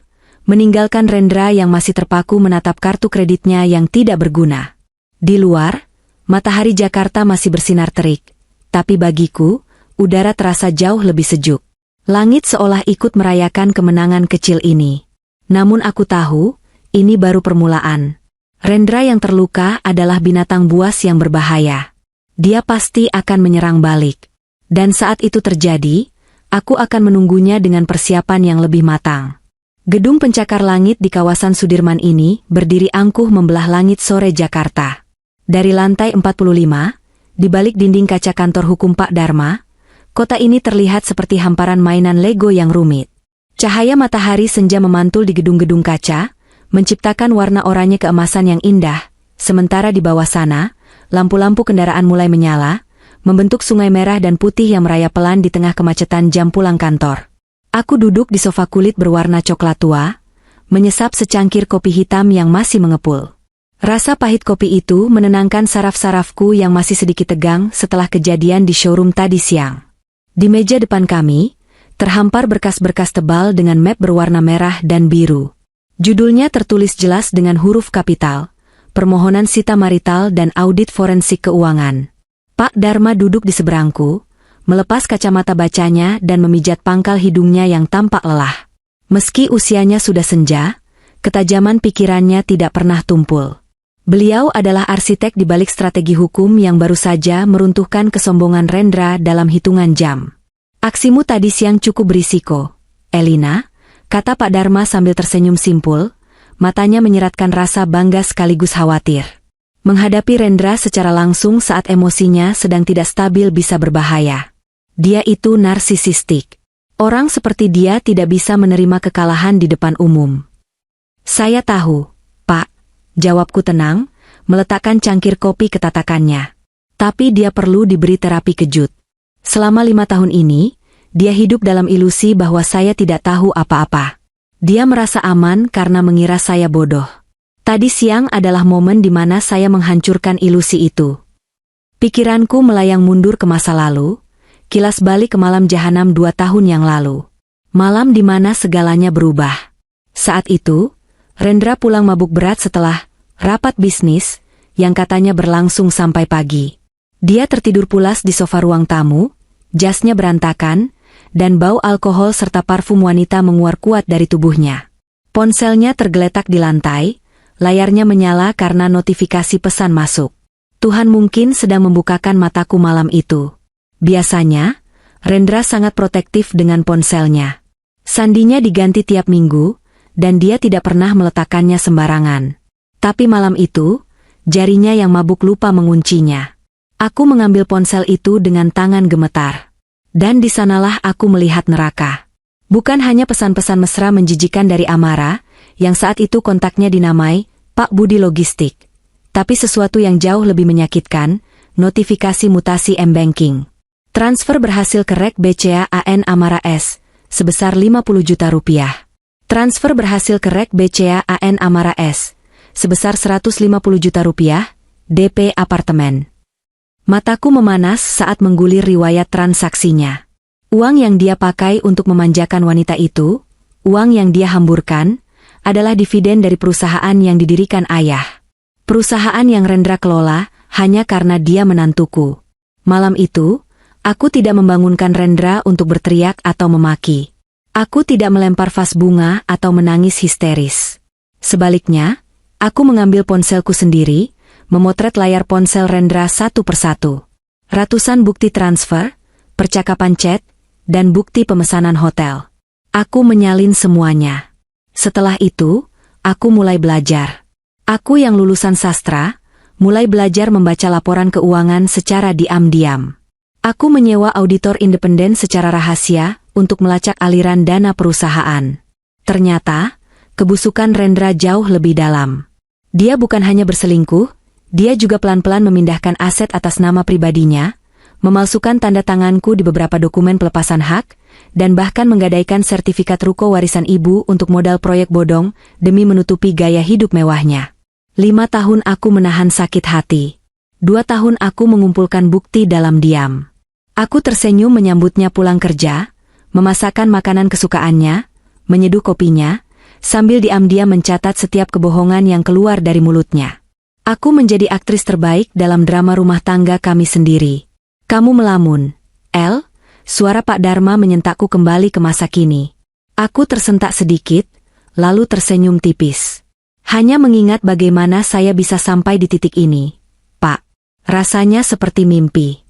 meninggalkan Rendra yang masih terpaku menatap kartu kreditnya yang tidak berguna. Di luar, matahari Jakarta masih bersinar terik, tapi bagiku, udara terasa jauh lebih sejuk. Langit seolah ikut merayakan kemenangan kecil ini. Namun aku tahu, ini baru permulaan. Rendra yang terluka adalah binatang buas yang berbahaya. Dia pasti akan menyerang balik. Dan saat itu terjadi, aku akan menunggunya dengan persiapan yang lebih matang. Gedung pencakar langit di kawasan Sudirman ini berdiri angkuh membelah langit sore Jakarta. Dari lantai 45, di balik dinding kaca kantor hukum Pak Dharma, kota ini terlihat seperti hamparan mainan Lego yang rumit. Cahaya matahari senja memantul di gedung-gedung kaca, menciptakan warna oranye keemasan yang indah, sementara di bawah sana, lampu-lampu kendaraan mulai menyala, membentuk sungai merah dan putih yang merayap pelan di tengah kemacetan jam pulang kantor. Aku duduk di sofa kulit berwarna coklat tua, menyesap secangkir kopi hitam yang masih mengepul. Rasa pahit kopi itu menenangkan saraf-sarafku yang masih sedikit tegang setelah kejadian di showroom tadi siang. Di meja depan kami, terhampar berkas-berkas tebal dengan map berwarna merah dan biru. Judulnya tertulis jelas dengan huruf kapital, permohonan sita marital dan audit forensik keuangan. Pak Dharma duduk di seberangku, melepas kacamata bacanya dan memijat pangkal hidungnya yang tampak lelah. Meski usianya sudah senja, ketajaman pikirannya tidak pernah tumpul. Beliau adalah arsitek di balik strategi hukum yang baru saja meruntuhkan kesombongan Rendra dalam hitungan jam. "Aksimu tadi siang cukup berisiko, Elina," kata Pak Dharma sambil tersenyum simpul, matanya menyeratkan rasa bangga sekaligus khawatir. Menghadapi Rendra secara langsung saat emosinya sedang tidak stabil bisa berbahaya. Dia itu narsisistik. Orang seperti dia tidak bisa menerima kekalahan di depan umum. "Saya tahu, Pak," jawabku tenang, meletakkan cangkir kopi ke tatakannya. "Tapi dia perlu diberi terapi kejut. Selama 5 tahun ini, dia hidup dalam ilusi bahwa saya tidak tahu apa-apa. Dia merasa aman karena mengira saya bodoh. Tadi siang adalah momen di mana saya menghancurkan ilusi itu." Pikiranku melayang mundur ke masa lalu, kilas balik ke malam jahanam 2 tahun yang lalu. Malam di mana segalanya berubah. Saat itu, Rendra pulang mabuk berat setelah rapat bisnis, yang katanya berlangsung sampai pagi. Dia tertidur pulas di sofa ruang tamu, jasnya berantakan, dan bau alkohol serta parfum wanita menguar kuat dari tubuhnya. Ponselnya tergeletak di lantai, layarnya menyala karena notifikasi pesan masuk. Tuhan mungkin sedang membukakan mataku malam itu. Biasanya, Rendra sangat protektif dengan ponselnya. Sandinya diganti tiap minggu, dan dia tidak pernah meletakkannya sembarangan. Tapi malam itu, jarinya yang mabuk lupa menguncinya. Aku mengambil ponsel itu dengan tangan gemetar. Dan di sanalah aku melihat neraka. Bukan hanya pesan-pesan mesra menjijikan dari Amara, yang saat itu kontaknya dinamai Pak Budi Logistik. Tapi sesuatu yang jauh lebih menyakitkan, notifikasi mutasi M-Banking. Transfer berhasil ke rek BCA AN Amara S, sebesar 50 juta rupiah. Transfer berhasil ke rek BCA AN Amara S, sebesar 150 juta rupiah, DP apartemen. Mataku memanas saat menggulir riwayat transaksinya. Uang yang dia pakai untuk memanjakan wanita itu, uang yang dia hamburkan, adalah dividen dari perusahaan yang didirikan ayah. Perusahaan yang Rendra kelola hanya karena dia menantuku. Malam itu, aku tidak membangunkan Rendra untuk berteriak atau memaki. Aku tidak melempar vas bunga atau menangis histeris. Sebaliknya, aku mengambil ponselku sendiri, memotret layar ponsel Rendra satu persatu. Ratusan bukti transfer, percakapan chat, dan bukti pemesanan hotel. Aku menyalin semuanya. Setelah itu, aku mulai belajar. Aku yang lulusan sastra, mulai belajar membaca laporan keuangan secara diam-diam. Aku menyewa auditor independen secara rahasia untuk melacak aliran dana perusahaan. Ternyata, kebusukan Rendra jauh lebih dalam. Dia bukan hanya berselingkuh, dia juga pelan-pelan memindahkan aset atas nama pribadinya, memalsukan tanda tanganku di beberapa dokumen pelepasan hak, dan bahkan menggadaikan sertifikat ruko warisan ibu untuk modal proyek bodong demi menutupi gaya hidup mewahnya. 5 tahun aku menahan sakit hati. 2 tahun aku mengumpulkan bukti dalam diam. Aku tersenyum menyambutnya pulang kerja, memasakkan makanan kesukaannya, menyeduh kopinya, sambil diam-diam mencatat setiap kebohongan yang keluar dari mulutnya. Aku menjadi aktris terbaik dalam drama rumah tangga kami sendiri. Kamu melamun, El, suara Pak Dharma menyentakku kembali ke masa kini. Aku tersentak sedikit, lalu tersenyum tipis. Hanya mengingat bagaimana saya bisa sampai di titik ini, Pak. Rasanya seperti mimpi.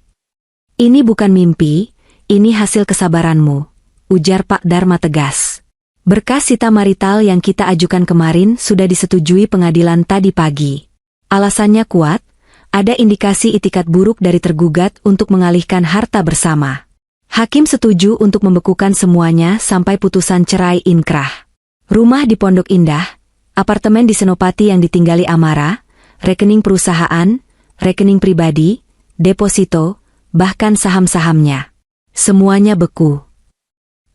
Ini bukan mimpi, ini hasil kesabaranmu, ujar Pak Dharma tegas. Berkas sita marital yang kita ajukan kemarin sudah disetujui pengadilan tadi pagi. Alasannya kuat, ada indikasi itikat buruk dari tergugat untuk mengalihkan harta bersama. Hakim setuju untuk membekukan semuanya sampai putusan cerai inkrah. Rumah di Pondok Indah, apartemen di Senopati yang ditinggali Amara, rekening perusahaan, rekening pribadi, deposito, bahkan saham-sahamnya. Semuanya beku.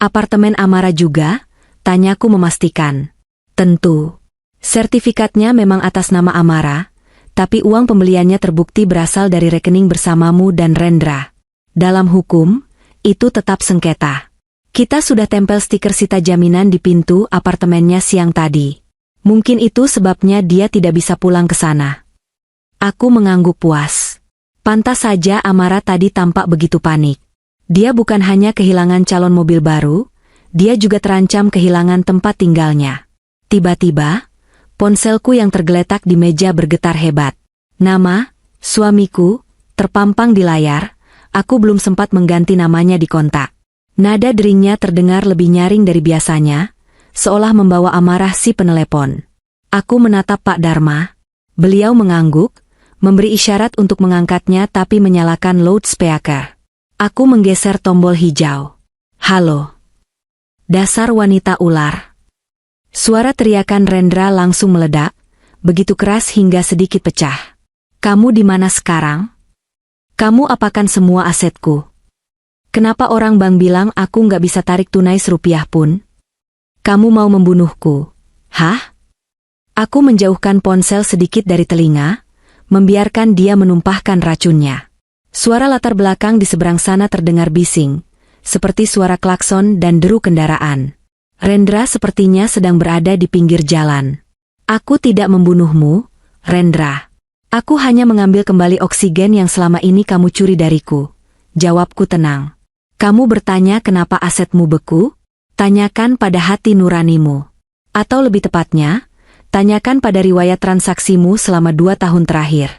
Apartemen Amara juga, tanyaku memastikan. Tentu. Sertifikatnya memang atas nama Amara, tapi uang pembeliannya terbukti berasal dari rekening bersamamu dan Rendra. Dalam hukum, itu tetap sengketa. Kita sudah tempel stiker sita jaminan di pintu apartemennya siang tadi. Mungkin itu sebabnya dia tidak bisa pulang ke sana. Aku mengangguk puas. Pantas saja Amara tadi tampak begitu panik. Dia bukan hanya kehilangan calon mobil baru, dia juga terancam kehilangan tempat tinggalnya. Tiba-tiba, ponselku yang tergeletak di meja bergetar hebat. Nama, suamiku, terpampang di layar, aku belum sempat mengganti namanya di kontak. Nada deringnya terdengar lebih nyaring dari biasanya, seolah membawa amarah si penelepon. Aku menatap Pak Dharma. Beliau mengangguk, memberi isyarat untuk mengangkatnya tapi menyalakan loudspeaker. Aku menggeser tombol hijau. Halo. Dasar wanita ular. Suara teriakan Rendra langsung meledak, begitu keras hingga sedikit pecah. Kamu di mana sekarang? Kamu apakan semua asetku? Kenapa orang bank bilang aku nggak bisa tarik tunai serupiah pun? Kamu mau membunuhku? Hah? Aku menjauhkan ponsel sedikit dari telinga, membiarkan dia menumpahkan racunnya. Suara latar belakang di seberang sana terdengar bising, seperti suara klakson dan deru kendaraan. Rendra sepertinya sedang berada di pinggir jalan. Aku tidak membunuhmu, Rendra. Aku hanya mengambil kembali oksigen yang selama ini kamu curi dariku. Jawabku tenang. Kamu bertanya kenapa asetmu beku? Tanyakan pada hati nuranimu. Atau lebih tepatnya, tanyakan pada riwayat transaksimu selama 2 tahun terakhir.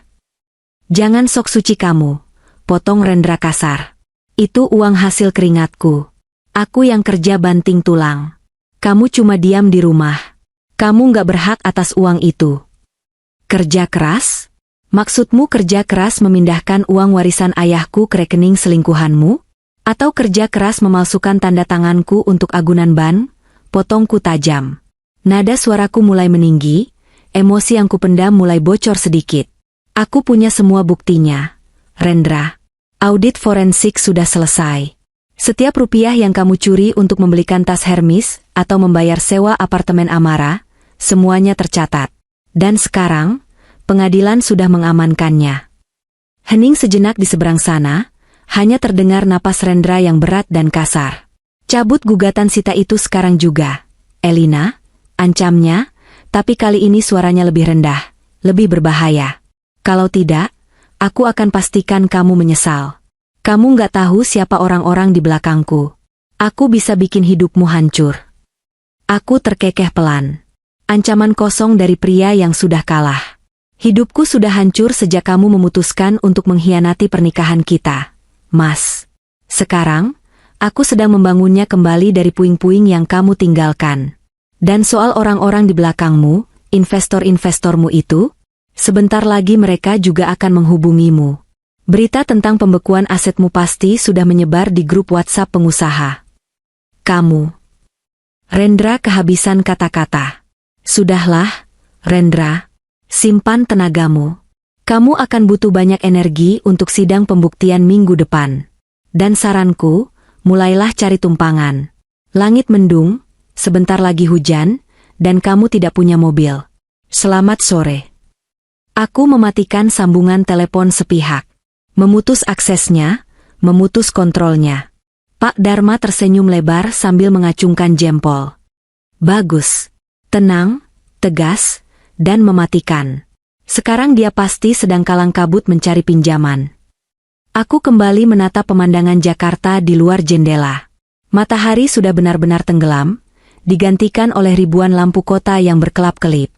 Jangan sok suci kamu, potong Rendra kasar. Itu uang hasil keringatku. Aku yang kerja banting tulang. Kamu cuma diam di rumah. Kamu nggak berhak atas uang itu. Kerja keras? Maksudmu kerja keras memindahkan uang warisan ayahku ke rekening selingkuhanmu? Atau kerja keras memalsukan tanda tanganku untuk agunan ban? Potongku tajam. Nada suaraku mulai meninggi, emosi yang kupendam mulai bocor sedikit. Aku punya semua buktinya. Rendra, audit forensik sudah selesai. Setiap rupiah yang kamu curi untuk membelikan tas Hermes atau membayar sewa apartemen Amara, semuanya tercatat. Dan sekarang, pengadilan sudah mengamankannya. Hening sejenak di seberang sana, hanya terdengar napas Rendra yang berat dan kasar. Cabut gugatan Sita itu sekarang juga, Elina, ancamnya, tapi kali ini suaranya lebih rendah, lebih berbahaya. Kalau tidak, aku akan pastikan kamu menyesal. Kamu nggak tahu siapa orang-orang di belakangku. Aku bisa bikin hidupmu hancur. Aku terkekeh pelan. Ancaman kosong dari pria yang sudah kalah. Hidupku sudah hancur sejak kamu memutuskan untuk mengkhianati pernikahan kita, Mas. Sekarang, aku sedang membangunnya kembali dari puing-puing yang kamu tinggalkan. Dan soal orang-orang di belakangmu, investor-investormu itu, sebentar lagi mereka juga akan menghubungimu. Berita tentang pembekuan asetmu pasti sudah menyebar di grup WhatsApp pengusaha. Kamu. Rendra kehabisan kata-kata. Sudahlah, Rendra. Simpan tenagamu. Kamu akan butuh banyak energi untuk sidang pembuktian minggu depan. Dan saranku, mulailah cari tumpangan. Langit mendung, sebentar lagi hujan, dan kamu tidak punya mobil. Selamat sore. Aku mematikan sambungan telepon sepihak. Memutus aksesnya, memutus kontrolnya. Pak Dharma tersenyum lebar sambil mengacungkan jempol. Bagus. Tenang, tegas, dan mematikan. Sekarang dia pasti sedang kalang kabut mencari pinjaman. Aku kembali menatap pemandangan Jakarta di luar jendela. Matahari sudah benar-benar tenggelam, digantikan oleh ribuan lampu kota yang berkelap-kelip.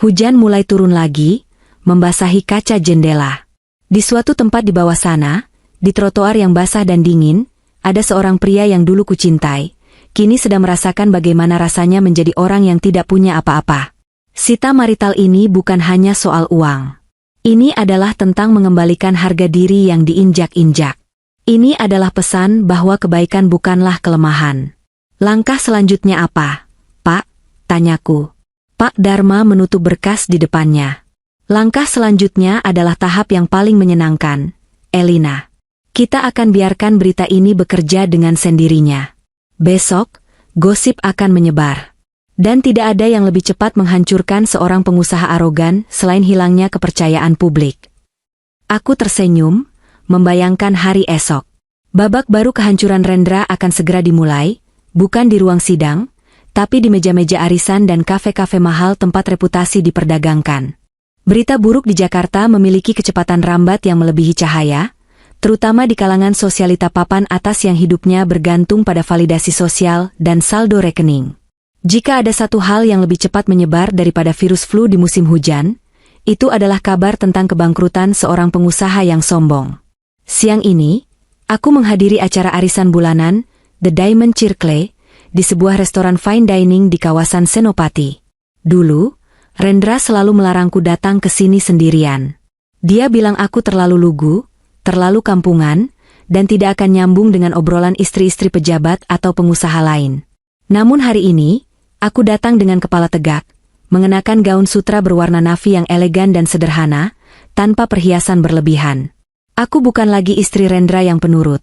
Hujan mulai turun lagi, membasahi kaca jendela. Di suatu tempat di bawah sana, di trotoar yang basah dan dingin, ada seorang pria yang dulu kucintai, kini sedang merasakan bagaimana rasanya menjadi orang yang tidak punya apa-apa. Sita marital ini bukan hanya soal uang. Ini adalah tentang mengembalikan harga diri yang diinjak-injak. Ini adalah pesan bahwa kebaikan bukanlah kelemahan. Langkah selanjutnya apa, Pak? Tanyaku. Pak Dharma menutup berkas di depannya. Langkah selanjutnya adalah tahap yang paling menyenangkan, Elina. Kita akan biarkan berita ini bekerja dengan sendirinya. Besok, gosip akan menyebar. Dan tidak ada yang lebih cepat menghancurkan seorang pengusaha arogan selain hilangnya kepercayaan publik. Aku tersenyum, membayangkan hari esok. Babak baru kehancuran Rendra akan segera dimulai, bukan di ruang sidang, tapi di meja-meja arisan dan kafe-kafe mahal tempat reputasi diperdagangkan. Berita buruk di Jakarta memiliki kecepatan rambat yang melebihi cahaya, terutama di kalangan sosialita papan atas yang hidupnya bergantung pada validasi sosial dan saldo rekening. Jika ada satu hal yang lebih cepat menyebar daripada virus flu di musim hujan, itu adalah kabar tentang kebangkrutan seorang pengusaha yang sombong. Siang ini, aku menghadiri acara arisan bulanan, The Diamond Circle, di sebuah restoran fine dining di kawasan Senopati. Dulu, Rendra selalu melarangku datang ke sini sendirian. Dia bilang aku terlalu lugu, terlalu kampungan, dan tidak akan nyambung dengan obrolan istri-istri pejabat atau pengusaha lain. Namun hari ini, aku datang dengan kepala tegak, mengenakan gaun sutra berwarna navy yang elegan dan sederhana, tanpa perhiasan berlebihan. Aku bukan lagi istri Rendra yang penurut.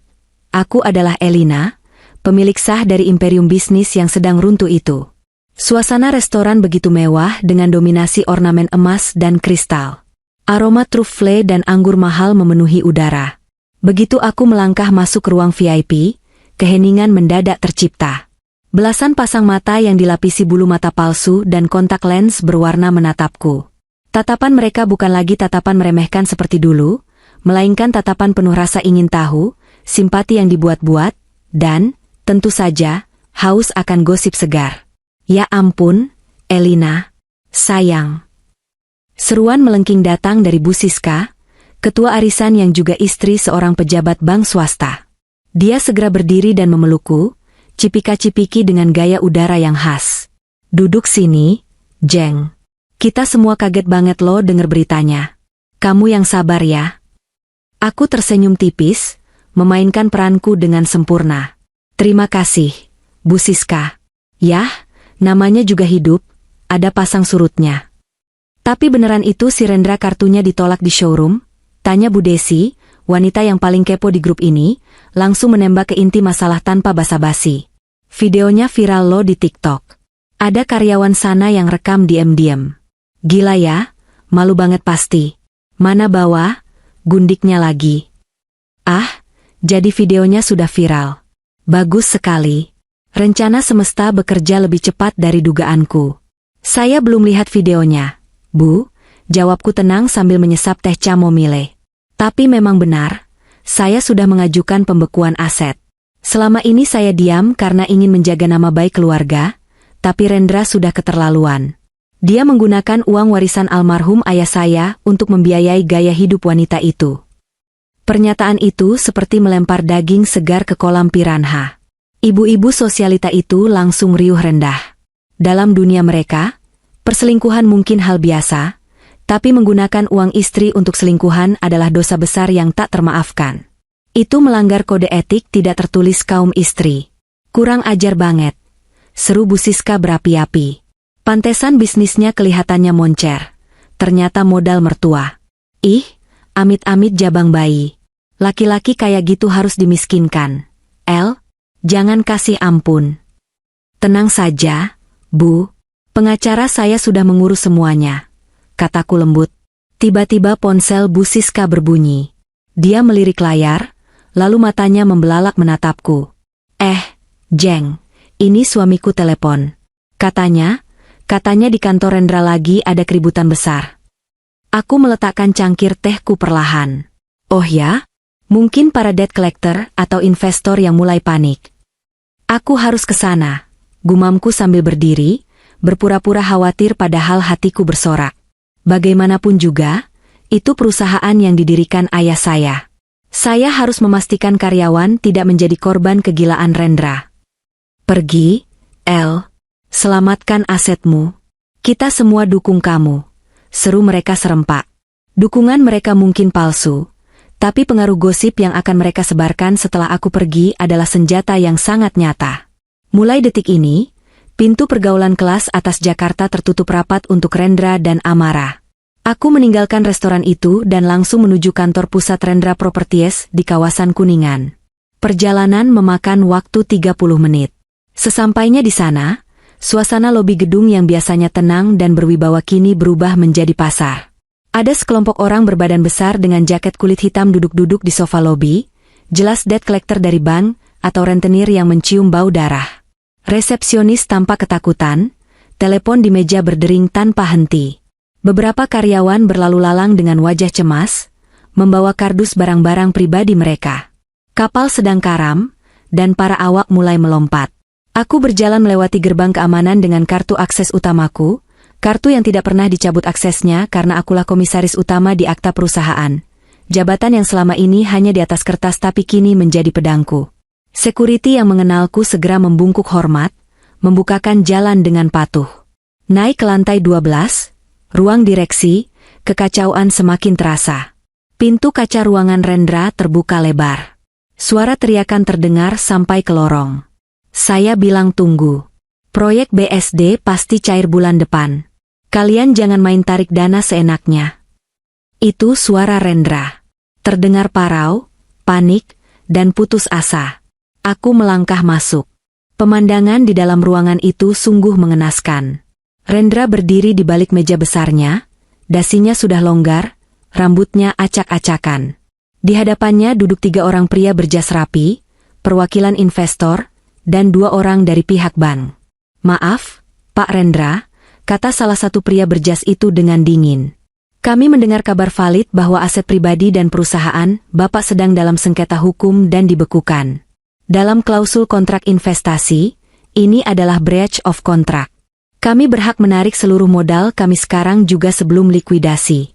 Aku adalah Elina, pemilik sah dari imperium bisnis yang sedang runtuh itu. Suasana restoran begitu mewah dengan dominasi ornamen emas dan kristal. Aroma truffle dan anggur mahal memenuhi udara. Begitu aku melangkah masuk ke ruang VIP, keheningan mendadak tercipta. Belasan pasang mata yang dilapisi bulu mata palsu dan kontak lens berwarna menatapku. Tatapan mereka bukan lagi tatapan meremehkan seperti dulu, melainkan tatapan penuh rasa ingin tahu, simpati yang dibuat-buat, dan, tentu saja, haus akan gosip segar. Ya ampun, Elina, sayang. Seruan melengking datang dari Bu Siska, ketua arisan yang juga istri seorang pejabat bank swasta. Dia segera berdiri dan memelukku, cipika-cipiki dengan gaya udara yang khas. Duduk sini, Jeng. Kita semua kaget banget loh denger beritanya. Kamu yang sabar ya. Aku tersenyum tipis, memainkan peranku dengan sempurna. Terima kasih, Bu Siska. Yah, namanya juga hidup, ada pasang surutnya. Tapi beneran itu si Rendra kartunya ditolak di showroom? Tanya Bu Desi, wanita yang paling kepo di grup ini, langsung menembak ke inti masalah tanpa basa-basi. Videonya viral loh di TikTok. Ada karyawan sana yang rekam diam-diam. Gila ya, malu banget pasti. Mana bawa, gundiknya lagi. Ah, jadi videonya sudah viral. Bagus sekali. Rencana semesta bekerja lebih cepat dari dugaanku. Saya belum lihat videonya, Bu, jawabku tenang sambil menyesap teh chamomile. Tapi memang benar, saya sudah mengajukan pembekuan aset. Selama ini saya diam karena ingin menjaga nama baik keluarga, tapi Rendra sudah keterlaluan. Dia menggunakan uang warisan almarhum ayah saya untuk membiayai gaya hidup wanita itu. Pernyataan itu seperti melempar daging segar ke kolam piranha. Ibu-ibu sosialita itu langsung riuh rendah. Dalam dunia mereka, perselingkuhan mungkin hal biasa, tapi menggunakan uang istri untuk selingkuhan adalah dosa besar yang tak termaafkan. Itu melanggar kode etik tidak tertulis kaum istri. Kurang ajar banget. Seru Bu Siska berapi-api. Pantesan bisnisnya kelihatannya moncer. Ternyata modal mertua. Ih, amit-amit jabang bayi. Laki-laki kayak gitu harus dimiskinkan. Jangan kasih ampun. Tenang saja, Bu. Pengacara saya sudah mengurus semuanya. Kataku lembut. Tiba-tiba ponsel Bu Siska berbunyi. Dia melirik layar, lalu matanya membelalak menatapku. Jeng, ini suamiku telepon. Katanya di kantor Rendra lagi ada keributan besar. Aku meletakkan cangkir tehku perlahan. Oh ya? Mungkin para debt collector atau investor yang mulai panik. Aku harus ke sana, gumamku sambil berdiri, berpura-pura khawatir padahal hatiku bersorak. Bagaimanapun juga, itu perusahaan yang didirikan ayah saya. Saya harus memastikan karyawan tidak menjadi korban kegilaan Rendra. Pergi, selamatkan asetmu. Kita semua dukung kamu. Seru mereka serempak. Dukungan mereka mungkin palsu, tapi pengaruh gosip yang akan mereka sebarkan setelah aku pergi adalah senjata yang sangat nyata. Mulai detik ini, pintu pergaulan kelas atas Jakarta tertutup rapat untuk Rendra dan Amara. Aku meninggalkan restoran itu dan langsung menuju kantor pusat Rendra Properties di kawasan Kuningan. Perjalanan memakan waktu 30 menit. Sesampainya di sana, suasana lobi gedung yang biasanya tenang dan berwibawa kini berubah menjadi pasar. Ada sekelompok orang berbadan besar dengan jaket kulit hitam duduk-duduk di sofa lobi, jelas debt collector dari bank atau rentenir yang mencium bau darah. Resepsionis tampak ketakutan, telepon di meja berdering tanpa henti. Beberapa karyawan berlalu lalang dengan wajah cemas, membawa kardus barang-barang pribadi mereka. Kapal sedang karam, dan para awak mulai melompat. Aku berjalan melewati gerbang keamanan dengan kartu akses utamaku, kartu yang tidak pernah dicabut aksesnya karena akulah komisaris utama di akta perusahaan. Jabatan yang selama ini hanya di atas kertas tapi kini menjadi pedangku. Security yang mengenalku segera membungkuk hormat, membukakan jalan dengan patuh. Naik ke lantai 12, ruang direksi, kekacauan semakin terasa. Pintu kaca ruangan Rendra terbuka lebar. Suara teriakan terdengar sampai ke lorong. Saya bilang tunggu. Proyek BSD pasti cair bulan depan. Kalian jangan main tarik dana seenaknya. Itu suara Rendra. Terdengar parau, panik, dan putus asa. Aku melangkah masuk. Pemandangan di dalam ruangan itu sungguh mengenaskan. Rendra berdiri di balik meja besarnya, dasinya sudah longgar, rambutnya acak-acakan. Di hadapannya duduk 3 orang pria berjas rapi, perwakilan investor, dan 2 orang dari pihak bank. Maaf, Pak Rendra, kata salah satu pria berjas itu dengan dingin. Kami mendengar kabar valid bahwa aset pribadi dan perusahaan Bapak sedang dalam sengketa hukum dan dibekukan. Dalam klausul kontrak investasi, ini adalah breach of contract. Kami berhak menarik seluruh modal kami sekarang juga sebelum likuidasi.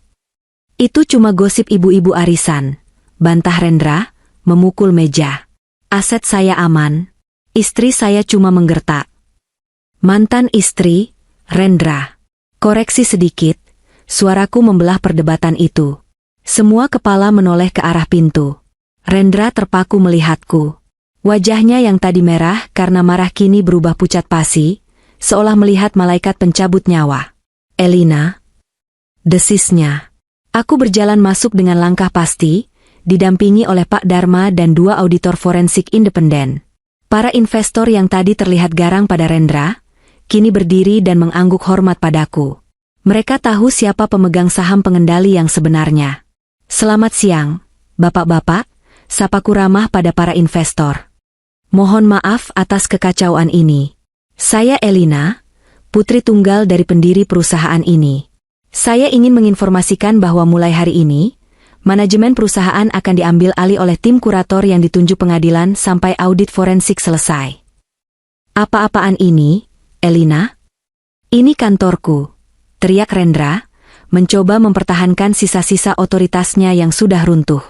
Itu cuma gosip ibu-ibu arisan, bantah Rendra, memukul meja. Aset saya aman. Istri saya cuma menggertak. Mantan istri, Rendra. Koreksi sedikit, suaraku membelah perdebatan itu. Semua kepala menoleh ke arah pintu. Rendra terpaku melihatku. Wajahnya yang tadi merah karena marah kini berubah pucat pasi, seolah melihat malaikat pencabut nyawa. Elina, desisnya. Aku berjalan masuk dengan langkah pasti, didampingi oleh Pak Dharma dan 2 auditor forensik independen. Para investor yang tadi terlihat garang pada Rendra, kini berdiri dan mengangguk hormat padaku. Mereka tahu siapa pemegang saham pengendali yang sebenarnya. Selamat siang, bapak-bapak, sapaku ramah pada para investor. Mohon maaf atas kekacauan ini. Saya Elina, putri tunggal dari pendiri perusahaan ini. Saya ingin menginformasikan bahwa mulai hari ini, manajemen perusahaan akan diambil alih oleh tim kurator yang ditunjuk pengadilan sampai audit forensik selesai. Apa-apaan ini, Elina? Ini kantorku, teriak Rendra, mencoba mempertahankan sisa-sisa otoritasnya yang sudah runtuh.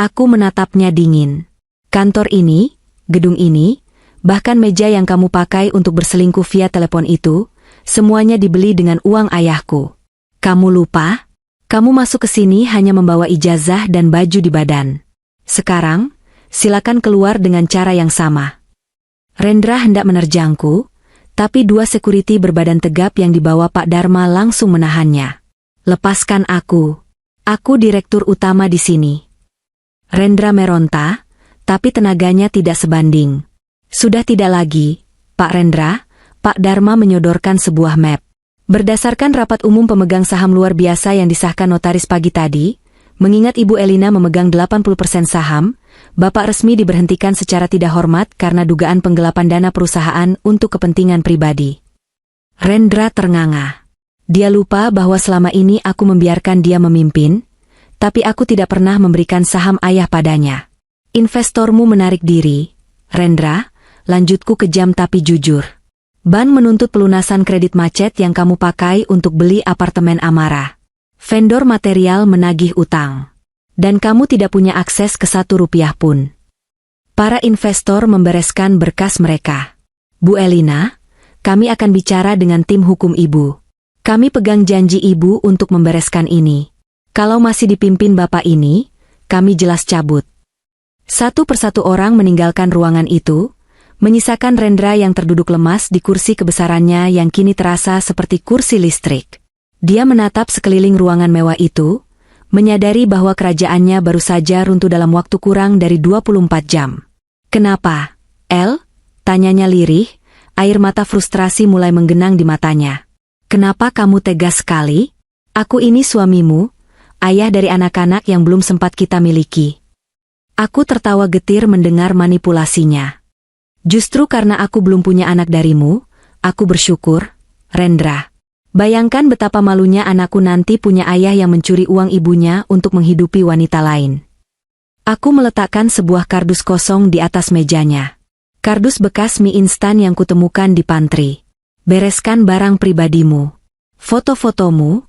Aku menatapnya dingin. Kantor ini, gedung ini, bahkan meja yang kamu pakai untuk berselingkuh via telepon itu, semuanya dibeli dengan uang ayahku. Kamu lupa? Kamu masuk ke sini hanya membawa ijazah dan baju di badan. Sekarang, silakan keluar dengan cara yang sama. Rendra hendak menerjangku, tapi 2 security berbadan tegap yang dibawa Pak Dharma langsung menahannya. Lepaskan aku. Aku direktur utama di sini. Rendra meronta, tapi tenaganya tidak sebanding. Sudah tidak lagi, Pak Rendra, Pak Dharma menyodorkan sebuah map. Berdasarkan rapat umum pemegang saham luar biasa yang disahkan notaris pagi tadi, mengingat Ibu Elina memegang 80% saham, Bapak resmi diberhentikan secara tidak hormat karena dugaan penggelapan dana perusahaan untuk kepentingan pribadi. Rendra ternganga. Dia lupa bahwa selama ini aku membiarkan dia memimpin, tapi aku tidak pernah memberikan saham ayah padanya. Investormu menarik diri, Rendra, lanjutku kejam tapi jujur. Ban menuntut pelunasan kredit macet yang kamu pakai untuk beli apartemen Amara. Vendor material menagih utang. Dan kamu tidak punya akses ke 1 rupiah pun. Para investor membereskan berkas mereka. Bu Elina, kami akan bicara dengan tim hukum Ibu. Kami pegang janji Ibu untuk membereskan ini. Kalau masih dipimpin Bapak ini, kami jelas cabut. Satu persatu orang meninggalkan ruangan itu, menyisakan Rendra yang terduduk lemas di kursi kebesarannya yang kini terasa seperti kursi listrik. Dia menatap sekeliling ruangan mewah itu, menyadari bahwa kerajaannya baru saja runtuh dalam waktu kurang dari 24 jam. Kenapa, El? Tanyanya lirih, air mata frustrasi mulai menggenang di matanya. Kenapa kamu tegas sekali? Aku ini suamimu, ayah dari anak-anak yang belum sempat kita miliki. Aku tertawa getir mendengar manipulasinya. Justru karena aku belum punya anak darimu, aku bersyukur, Rendra. Bayangkan betapa malunya anakku nanti punya ayah yang mencuri uang ibunya untuk menghidupi wanita lain. Aku meletakkan sebuah kardus kosong di atas mejanya. Kardus bekas mie instan yang kutemukan di pantry. Bereskan barang pribadimu. Foto-fotomu,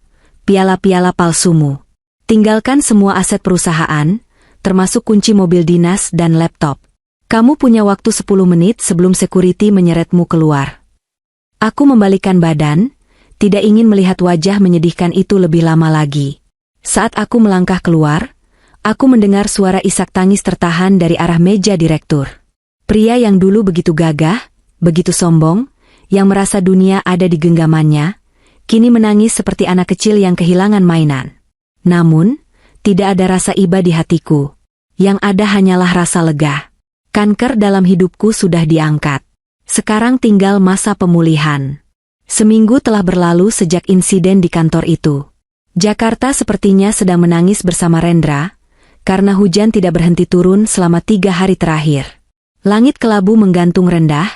piala-piala palsumu. Tinggalkan semua aset perusahaan, termasuk kunci mobil dinas dan laptop. Kamu punya waktu 10 menit sebelum security menyeretmu keluar. Aku membalikkan badan, tidak ingin melihat wajah menyedihkan itu lebih lama lagi. Saat aku melangkah keluar, aku mendengar suara isak tangis tertahan dari arah meja direktur. Pria yang dulu begitu gagah, begitu sombong, yang merasa dunia ada di genggamannya, kini menangis seperti anak kecil yang kehilangan mainan. Namun, tidak ada rasa iba di hatiku. Yang ada hanyalah rasa lega. Kanker dalam hidupku sudah diangkat. Sekarang tinggal masa pemulihan. Seminggu telah berlalu sejak insiden di kantor itu. Jakarta sepertinya sedang menangis bersama Rendra, karena hujan tidak berhenti turun selama 3 hari terakhir. Langit kelabu menggantung rendah,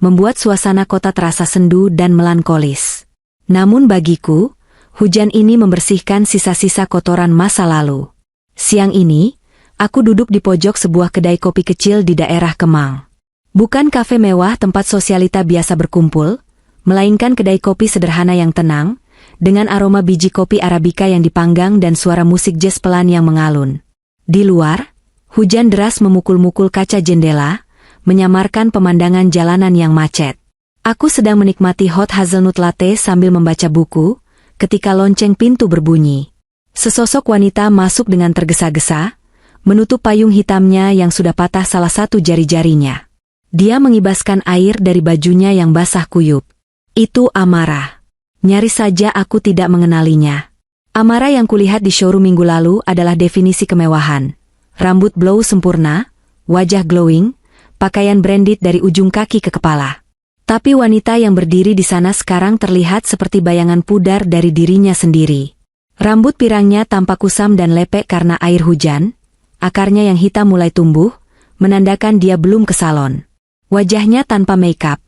membuat suasana kota terasa sendu dan melankolis. Namun bagiku, hujan ini membersihkan sisa-sisa kotoran masa lalu. Siang ini, aku duduk di pojok sebuah kedai kopi kecil di daerah Kemang. Bukan kafe mewah tempat sosialita biasa berkumpul, melainkan kedai kopi sederhana yang tenang, dengan aroma biji kopi Arabica yang dipanggang dan suara musik jazz pelan yang mengalun. Di luar, hujan deras memukul-mukul kaca jendela, menyamarkan pemandangan jalanan yang macet. Aku sedang menikmati hot hazelnut latte sambil membaca buku, ketika lonceng pintu berbunyi. Sesosok wanita masuk dengan tergesa-gesa, menutup payung hitamnya yang sudah patah salah satu jari-jarinya. Dia mengibaskan air dari bajunya yang basah kuyup. Itu Amara. Nyaris saja aku tidak mengenalinya. Amara yang kulihat di showroom minggu lalu adalah definisi kemewahan. Rambut blow sempurna, wajah glowing, pakaian branded dari ujung kaki ke kepala. Tapi wanita yang berdiri di sana sekarang terlihat seperti bayangan pudar dari dirinya sendiri. Rambut pirangnya tampak kusam dan lepek karena air hujan, akarnya yang hitam mulai tumbuh, menandakan dia belum ke salon. Wajahnya tanpa makeup,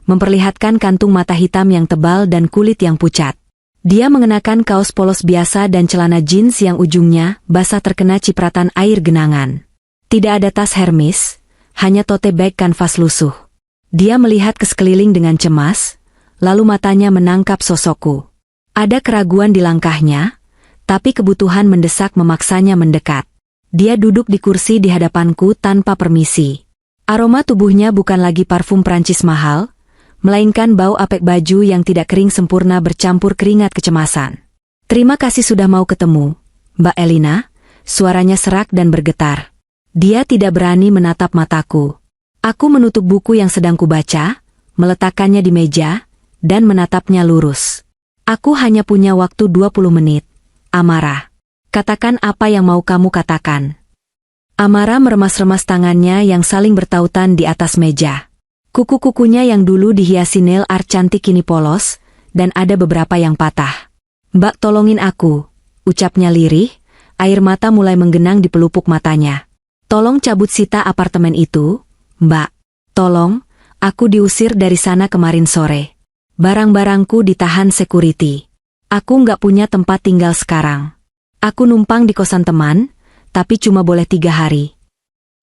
memperlihatkan kantung mata hitam yang tebal dan kulit yang pucat. Dia mengenakan kaos polos biasa dan celana jeans yang ujungnya basah terkena cipratan air genangan. Tidak ada tas Hermes, hanya tote bag kanvas lusuh. Dia melihat ke sekeliling dengan cemas, lalu matanya menangkap sosokku. Ada keraguan di langkahnya, tapi kebutuhan mendesak memaksanya mendekat. Dia duduk di kursi di hadapanku tanpa permisi. Aroma tubuhnya bukan lagi parfum Prancis mahal, melainkan bau apek baju yang tidak kering sempurna bercampur keringat kecemasan. "Terima kasih sudah mau ketemu, Mbak Elina," suaranya serak dan bergetar. Dia tidak berani menatap mataku. Aku menutup buku yang sedang kubaca, meletakkannya di meja, dan menatapnya lurus. "Aku hanya punya waktu 20 menit, Amara. Katakan apa yang mau kamu katakan." Amara meremas-remas tangannya yang saling bertautan di atas meja. Kuku-kukunya yang dulu dihiasi nail art cantik kini polos, dan ada beberapa yang patah. "Mbak, tolongin aku," ucapnya lirih, air mata mulai menggenang di pelupuk matanya. "Tolong cabut sita apartemen itu, Mbak. Tolong, aku diusir dari sana kemarin sore. Barang-barangku ditahan security. Aku nggak punya tempat tinggal sekarang. Aku numpang di kosan teman, tapi cuma boleh 3 hari."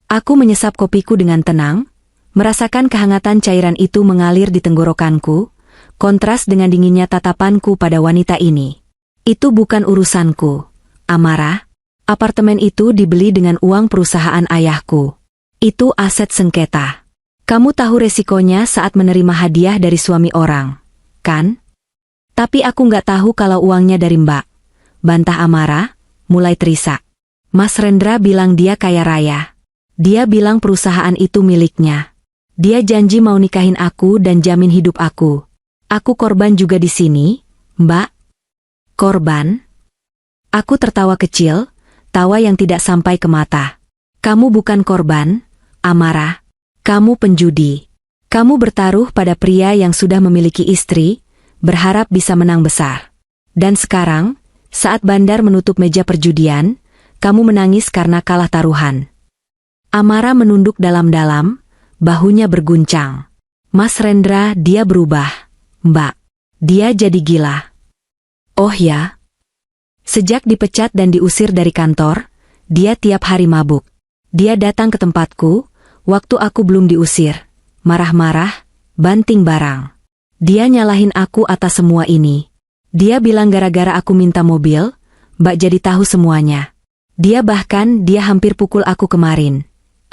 Aku menyesap kopiku dengan tenang, merasakan kehangatan cairan itu mengalir di tenggorokanku, kontras dengan dinginnya tatapanku pada wanita ini. "Itu bukan urusanku, Amara. Apartemen itu dibeli dengan uang perusahaan ayahku. Itu aset sengketa. Kamu tahu resikonya saat menerima hadiah dari suami orang, kan?" "Tapi aku nggak tahu kalau uangnya dari Mbak," bantah Amara, mulai terisak. "Mas Rendra bilang dia kaya raya. Dia bilang perusahaan itu miliknya. Dia janji mau nikahin aku dan jamin hidup aku. Aku korban juga di sini, Mbak." "Korban?" Aku tertawa kecil, tawa yang tidak sampai ke mata. "Kamu bukan korban, Amara. Kamu penjudi. Kamu bertaruh pada pria yang sudah memiliki istri, berharap bisa menang besar. Dan sekarang, saat bandar menutup meja perjudian, kamu menangis karena kalah taruhan." Amara menunduk dalam-dalam, bahunya berguncang. "Mas Rendra, dia berubah, Mbak. Dia jadi gila." "Oh ya?" "Sejak dipecat dan diusir dari kantor, dia tiap hari mabuk. Dia datang ke tempatku, waktu aku belum diusir, marah-marah, banting barang. Dia nyalahin aku atas semua ini. Dia bilang gara-gara aku minta mobil, Mbak jadi tahu semuanya. Dia hampir pukul aku kemarin."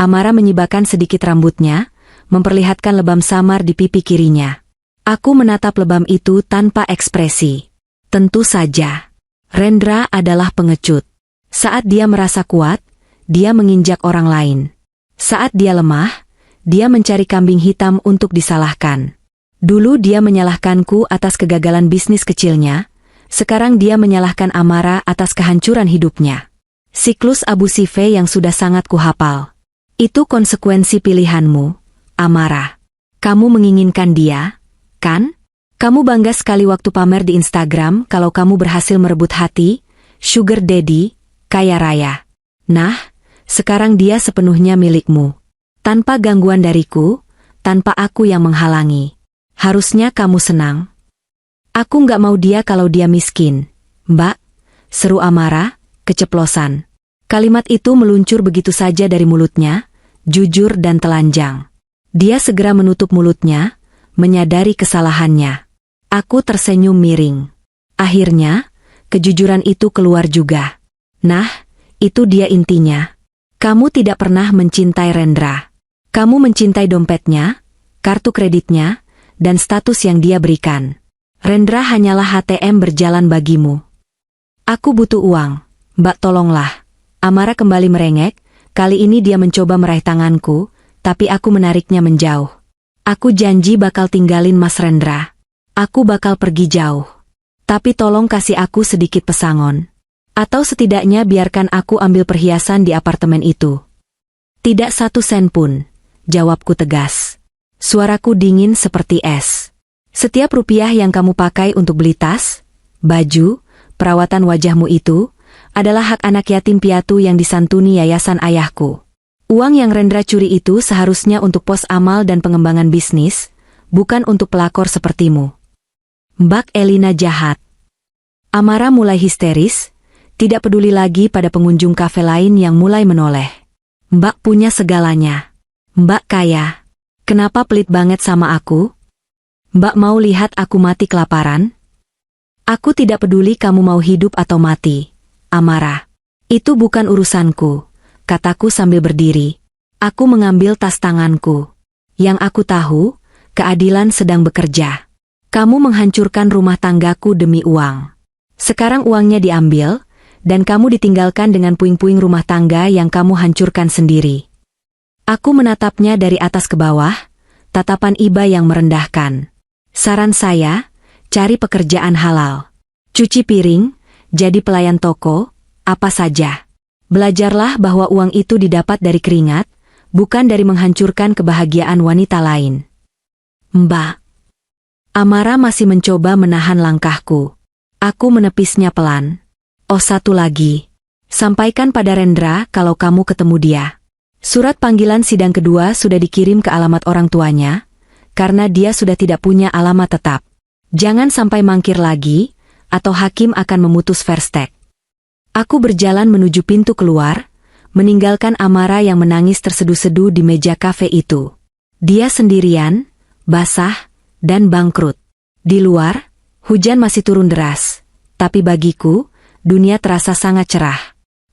Amara menyibakkan sedikit rambutnya, memperlihatkan lebam samar di pipi kirinya. Aku menatap lebam itu tanpa ekspresi. Tentu saja, Rendra adalah pengecut. Saat dia merasa kuat, dia menginjak orang lain. Saat dia lemah, dia mencari kambing hitam untuk disalahkan. Dulu dia menyalahkanku atas kegagalan bisnis kecilnya, sekarang dia menyalahkan Amara atas kehancuran hidupnya. Siklus abusive yang sudah sangat kuhafal. Itu konsekuensi pilihanmu, Amara. Kamu menginginkan dia, kan? Kamu bangga sekali waktu pamer di Instagram kalau kamu berhasil merebut hati, sugar daddy, kaya raya. Nah, sekarang dia sepenuhnya milikmu. Tanpa gangguan dariku, tanpa aku yang menghalangi. Harusnya kamu senang. Aku nggak mau dia kalau dia miskin, Mbak, seru Amara, keceplosan. Kalimat itu meluncur begitu saja dari mulutnya, jujur dan telanjang. Dia segera menutup mulutnya, menyadari kesalahannya. Aku tersenyum miring. Akhirnya, kejujuran itu keluar juga. Nah, itu dia intinya. Kamu tidak pernah mencintai Rendra. Kamu mencintai dompetnya, kartu kreditnya, dan status yang dia berikan. Rendra hanyalah ATM berjalan bagimu. Aku butuh uang, Mbak, tolonglah. Amara kembali merengek, kali ini dia mencoba meraih tanganku, tapi aku menariknya menjauh. Aku janji bakal tinggalin Mas Rendra. Aku bakal pergi jauh. Tapi tolong kasih aku sedikit pesangon. Atau setidaknya biarkan aku ambil perhiasan di apartemen itu. Tidak 1 sen pun, jawabku tegas. Suaraku dingin seperti es. Setiap rupiah yang kamu pakai untuk beli tas, baju, perawatan wajahmu itu, adalah hak anak yatim piatu yang disantuni yayasan ayahku. Uang yang Rendra curi itu seharusnya untuk pos amal dan pengembangan bisnis, bukan untuk pelakor sepertimu. Mbak Elina jahat. Amara mulai histeris, tidak peduli lagi pada pengunjung kafe lain yang mulai menoleh. Mbak punya segalanya. Mbak kaya. Kenapa pelit banget sama aku? Mbak mau lihat aku mati kelaparan? Aku tidak peduli kamu mau hidup atau mati, Amara. Itu bukan urusanku, kataku sambil berdiri. Aku mengambil tas tanganku. Yang aku tahu, keadilan sedang bekerja. Kamu menghancurkan rumah tanggaku demi uang. Sekarang uangnya diambil, dan kamu ditinggalkan dengan puing-puing rumah tangga yang kamu hancurkan sendiri. Aku menatapnya dari atas ke bawah, tatapan iba yang merendahkan. Saran saya, cari pekerjaan halal. Cuci piring, jadi pelayan toko, apa saja. Belajarlah bahwa uang itu didapat dari keringat, bukan dari menghancurkan kebahagiaan wanita lain. Mbak. Amara masih mencoba menahan langkahku. Aku menepisnya pelan. Oh, satu lagi. Sampaikan pada Rendra kalau kamu ketemu dia. Surat panggilan sidang kedua sudah dikirim ke alamat orang tuanya, karena dia sudah tidak punya alamat tetap. Jangan sampai mangkir lagi, atau hakim akan memutus verstek. Aku berjalan menuju pintu keluar, meninggalkan Amara yang menangis terseduh-seduh di meja kafe itu. Dia sendirian, basah, dan bangkrut. Di luar, hujan masih turun deras, tapi bagiku, dunia terasa sangat cerah.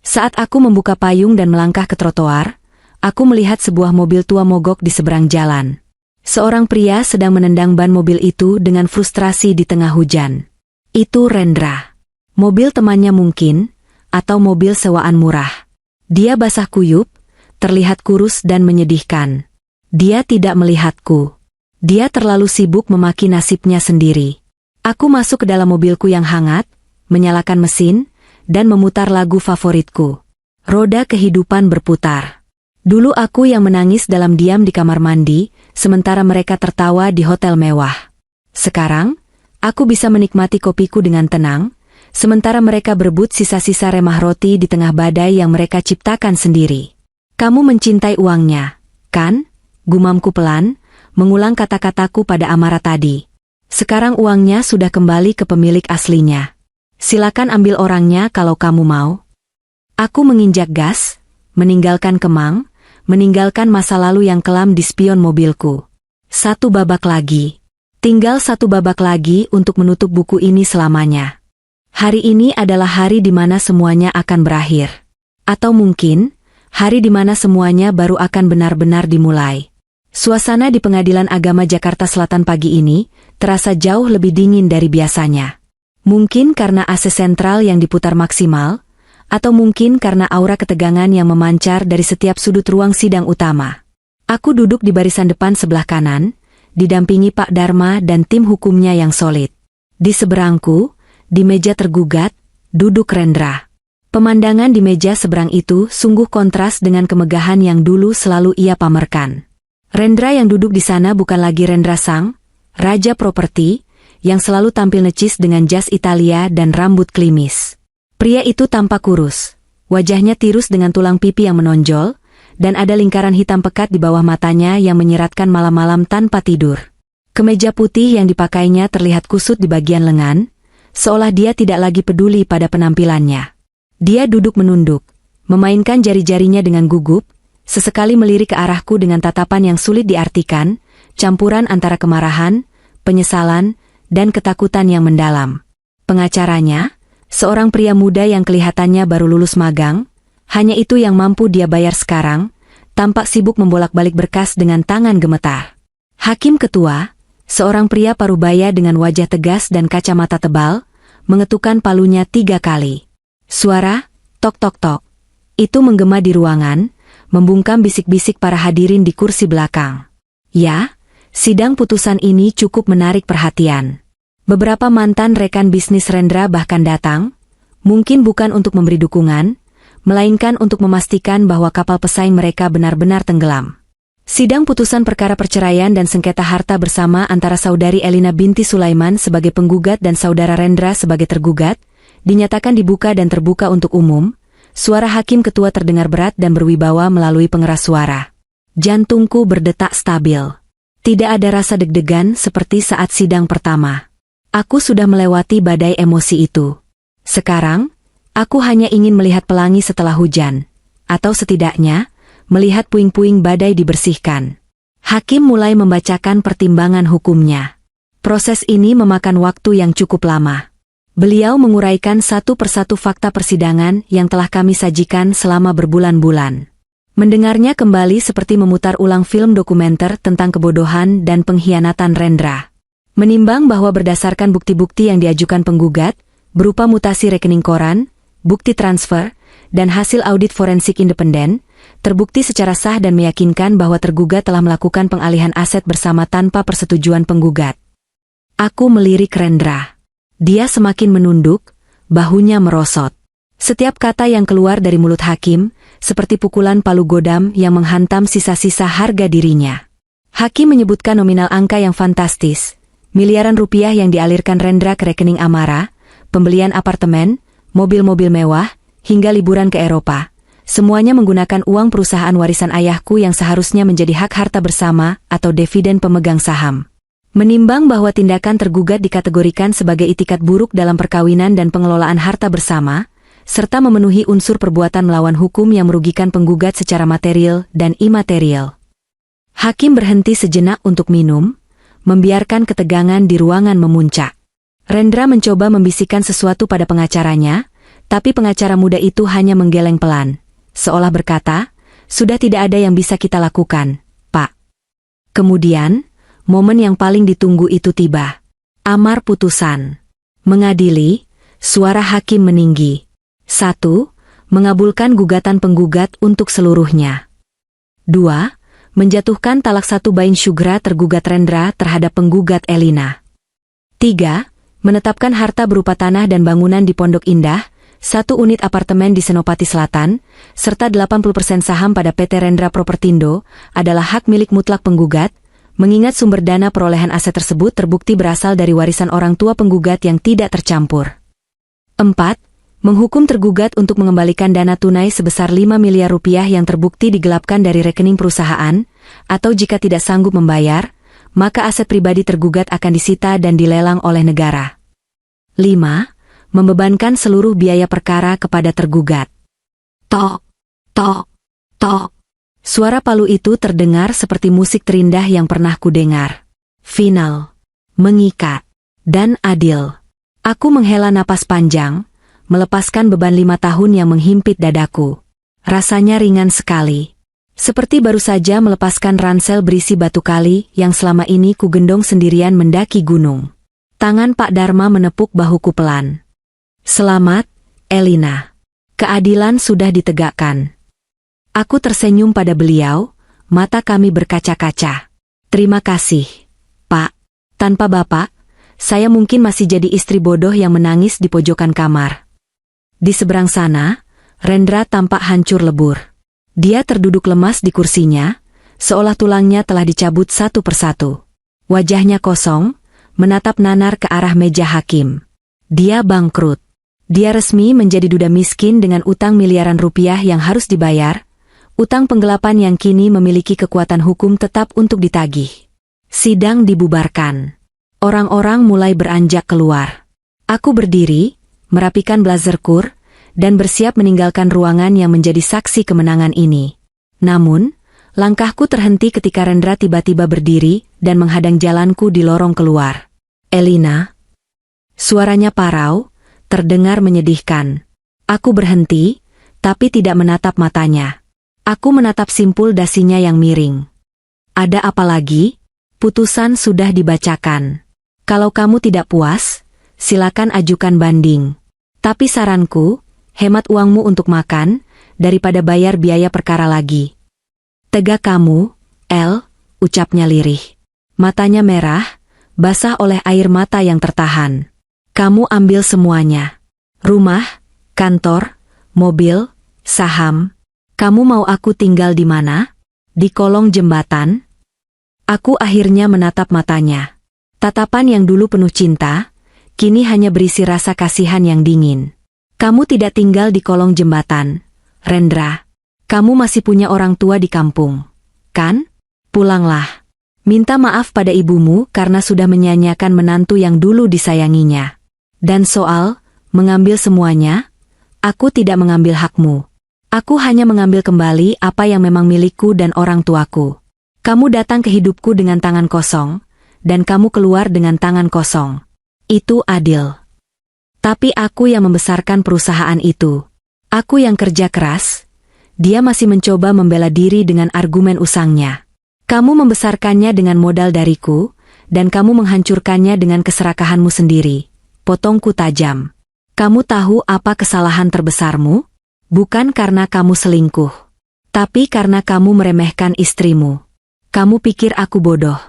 Saat aku membuka payung dan melangkah ke trotoar, aku melihat sebuah mobil tua mogok di seberang jalan. Seorang pria sedang menendang ban mobil itu dengan frustrasi di tengah hujan. Itu Rendra. Mobil temannya mungkin, atau mobil sewaan murah. Dia basah kuyup, terlihat kurus dan menyedihkan. Dia tidak melihatku. Dia terlalu sibuk memaki nasibnya sendiri. Aku masuk ke dalam mobilku yang hangat, menyalakan mesin, dan memutar lagu favoritku. Roda kehidupan berputar. Dulu aku yang menangis dalam diam di kamar mandi, sementara mereka tertawa di hotel mewah. Sekarang, aku bisa menikmati kopiku dengan tenang, sementara mereka berebut sisa-sisa remah roti di tengah badai yang mereka ciptakan sendiri. Kamu mencintai uangnya, kan? Gumamku pelan, mengulang kata-kataku pada Amara tadi. Sekarang uangnya sudah kembali ke pemilik aslinya. Silakan ambil orangnya kalau kamu mau. Aku menginjak gas, meninggalkan Kemang, meninggalkan masa lalu yang kelam di spion mobilku. 1 babak lagi. Tinggal 1 babak lagi untuk menutup buku ini selamanya. Hari ini adalah hari di mana semuanya akan berakhir. Atau mungkin, hari di mana semuanya baru akan benar-benar dimulai. Suasana di Pengadilan Agama Jakarta Selatan pagi ini terasa jauh lebih dingin dari biasanya. Mungkin karena AC sentral yang diputar maksimal, atau mungkin karena aura ketegangan yang memancar dari setiap sudut ruang sidang utama. Aku duduk di barisan depan sebelah kanan, didampingi Pak Dharma dan tim hukumnya yang solid. Di seberangku, di meja tergugat, duduk Rendra. Pemandangan di meja seberang itu sungguh kontras dengan kemegahan yang dulu selalu ia pamerkan. Rendra yang duduk di sana bukan lagi Rendra Sang, raja properti, yang selalu tampil necis dengan jas Italia dan rambut klimis. Pria itu tampak kurus, wajahnya tirus dengan tulang pipi yang menonjol, dan ada lingkaran hitam pekat di bawah matanya yang menyeratkan malam-malam tanpa tidur. Kemeja putih yang dipakainya terlihat kusut di bagian lengan, seolah dia tidak lagi peduli pada penampilannya. Dia duduk menunduk, memainkan jari-jarinya dengan gugup, sesekali melirik ke arahku dengan tatapan yang sulit diartikan, campuran antara kemarahan, penyesalan, dan ketakutan yang mendalam. Pengacaranya, seorang pria muda yang kelihatannya baru lulus magang, hanya itu yang mampu dia bayar sekarang, tampak sibuk membolak-balik berkas dengan tangan gemetar. Hakim ketua, seorang pria parubaya dengan wajah tegas dan kacamata tebal, mengetukkan palunya 3 kali. Suara, tok tok tok, itu menggema di ruangan, membungkam bisik-bisik para hadirin di kursi belakang. Ya, sidang putusan ini cukup menarik perhatian. Beberapa mantan rekan bisnis Rendra bahkan datang, mungkin bukan untuk memberi dukungan, melainkan untuk memastikan bahwa kapal pesaing mereka benar-benar tenggelam. Sidang putusan perkara perceraian dan sengketa harta bersama antara saudari Elina binti Sulaiman sebagai penggugat dan saudara Rendra sebagai tergugat, dinyatakan dibuka dan terbuka untuk umum. Suara hakim ketua terdengar berat dan berwibawa melalui pengeras suara. Jantungku berdetak stabil. Tidak ada rasa deg-degan seperti saat sidang pertama. Aku sudah melewati badai emosi itu. Sekarang, aku hanya ingin melihat pelangi setelah hujan, atau setidaknya, melihat puing-puing badai dibersihkan. Hakim mulai membacakan pertimbangan hukumnya. Proses ini memakan waktu yang cukup lama. Beliau menguraikan satu persatu fakta persidangan yang telah kami sajikan selama berbulan-bulan. Mendengarnya kembali seperti memutar ulang film dokumenter tentang kebodohan dan pengkhianatan Rendra. Menimbang bahwa berdasarkan bukti-bukti yang diajukan penggugat, berupa mutasi rekening koran, bukti transfer, dan hasil audit forensik independen, terbukti secara sah dan meyakinkan bahwa tergugat telah melakukan pengalihan aset bersama tanpa persetujuan penggugat. Aku melirik Rendra. Dia semakin menunduk, bahunya merosot. Setiap kata yang keluar dari mulut hakim, seperti pukulan palu godam yang menghantam sisa-sisa harga dirinya. Hakim menyebutkan nominal angka yang fantastis, miliaran rupiah yang dialirkan Rendra ke rekening Amara, pembelian apartemen, mobil-mobil mewah, hingga liburan ke Eropa. Semuanya menggunakan uang perusahaan warisan ayahku yang seharusnya menjadi hak harta bersama atau dividen pemegang saham. Menimbang bahwa tindakan tergugat dikategorikan sebagai itikat buruk dalam perkawinan dan pengelolaan harta bersama, serta memenuhi unsur perbuatan melawan hukum yang merugikan penggugat secara material dan imaterial. Hakim berhenti sejenak untuk minum, membiarkan ketegangan di ruangan memuncak. Rendra mencoba membisikkan sesuatu pada pengacaranya, tapi pengacara muda itu hanya menggeleng pelan, seolah berkata, "Sudah tidak ada yang bisa kita lakukan, Pak." Kemudian, momen yang paling ditunggu itu tiba. Amar putusan. Mengadili, suara hakim meninggi. 1. Mengabulkan gugatan penggugat untuk seluruhnya. 2. Menjatuhkan talak 1 bain syugra tergugat Rendra terhadap penggugat Elina. 3. Menetapkan harta berupa tanah dan bangunan di Pondok Indah, 1 unit apartemen di Senopati Selatan, serta 80% saham pada PT Rendra Propertindo adalah hak milik mutlak penggugat, mengingat sumber dana perolehan aset tersebut terbukti berasal dari warisan orang tua penggugat yang tidak tercampur. 4. Menghukum tergugat untuk mengembalikan dana tunai sebesar 5 miliar rupiah yang terbukti digelapkan dari rekening perusahaan, atau jika tidak sanggup membayar, maka aset pribadi tergugat akan disita dan dilelang oleh negara. 5. Membebankan seluruh biaya perkara kepada tergugat. Tok, tok, tok. Suara palu itu terdengar seperti musik terindah yang pernah kudengar. Final, mengikat, dan adil. Aku menghela napas panjang, melepaskan beban 5 tahun yang menghimpit dadaku. Rasanya ringan sekali. Seperti baru saja melepaskan ransel berisi batu kali yang selama ini kugendong sendirian mendaki gunung. Tangan Pak Dharma menepuk bahuku pelan. Selamat, Elina. Keadilan sudah ditegakkan. Aku tersenyum pada beliau, mata kami berkaca-kaca. Terima kasih, Pak. Tanpa Bapak, saya mungkin masih jadi istri bodoh yang menangis di pojokan kamar. Di seberang sana, Rendra tampak hancur lebur. Dia terduduk lemas di kursinya, seolah tulangnya telah dicabut satu persatu. Wajahnya kosong, menatap nanar ke arah meja hakim. Dia bangkrut. Dia resmi menjadi duda miskin dengan utang miliaran rupiah yang harus dibayar, utang penggelapan yang kini memiliki kekuatan hukum tetap untuk ditagih. Sidang dibubarkan. Orang-orang mulai beranjak keluar. Aku berdiri, merapikan blazerku, dan bersiap meninggalkan ruangan yang menjadi saksi kemenangan ini. Namun, langkahku terhenti ketika Rendra tiba-tiba berdiri dan menghadang jalanku di lorong keluar. Elina. Suaranya parau, terdengar menyedihkan. Aku berhenti, tapi tidak menatap matanya. Aku menatap simpul dasinya yang miring. Ada apa lagi? Putusan sudah dibacakan. Kalau kamu tidak puas, silakan ajukan banding. Tapi saranku, hemat uangmu untuk makan, daripada bayar biaya perkara lagi. Tegak kamu, El, ucapnya lirih. Matanya merah, basah oleh air mata yang tertahan. Kamu ambil semuanya. Rumah, kantor, mobil, saham. Kamu mau aku tinggal di mana? Di kolong jembatan? Aku akhirnya menatap matanya. Tatapan yang dulu penuh cinta, kini hanya berisi rasa kasihan yang dingin. Kamu tidak tinggal di kolong jembatan, Rendra. Kamu masih punya orang tua di kampung, kan? Pulanglah. Minta maaf pada ibumu karena sudah menyanyiakan menantu yang dulu disayanginya. Dan soal mengambil semuanya, aku tidak mengambil hakmu. Aku hanya mengambil kembali apa yang memang milikku dan orang tuaku. Kamu datang ke hidupku dengan tangan kosong, dan kamu keluar dengan tangan kosong. Itu adil. Tapi aku yang membesarkan perusahaan itu. Aku yang kerja keras. Dia masih mencoba membela diri dengan argumen usangnya. Kamu membesarkannya dengan modal dariku, dan kamu menghancurkannya dengan keserakahanmu sendiri. Potongku tajam. Kamu tahu apa kesalahan terbesarmu? Bukan karena kamu selingkuh. Tapi karena kamu meremehkan istrimu. Kamu pikir aku bodoh.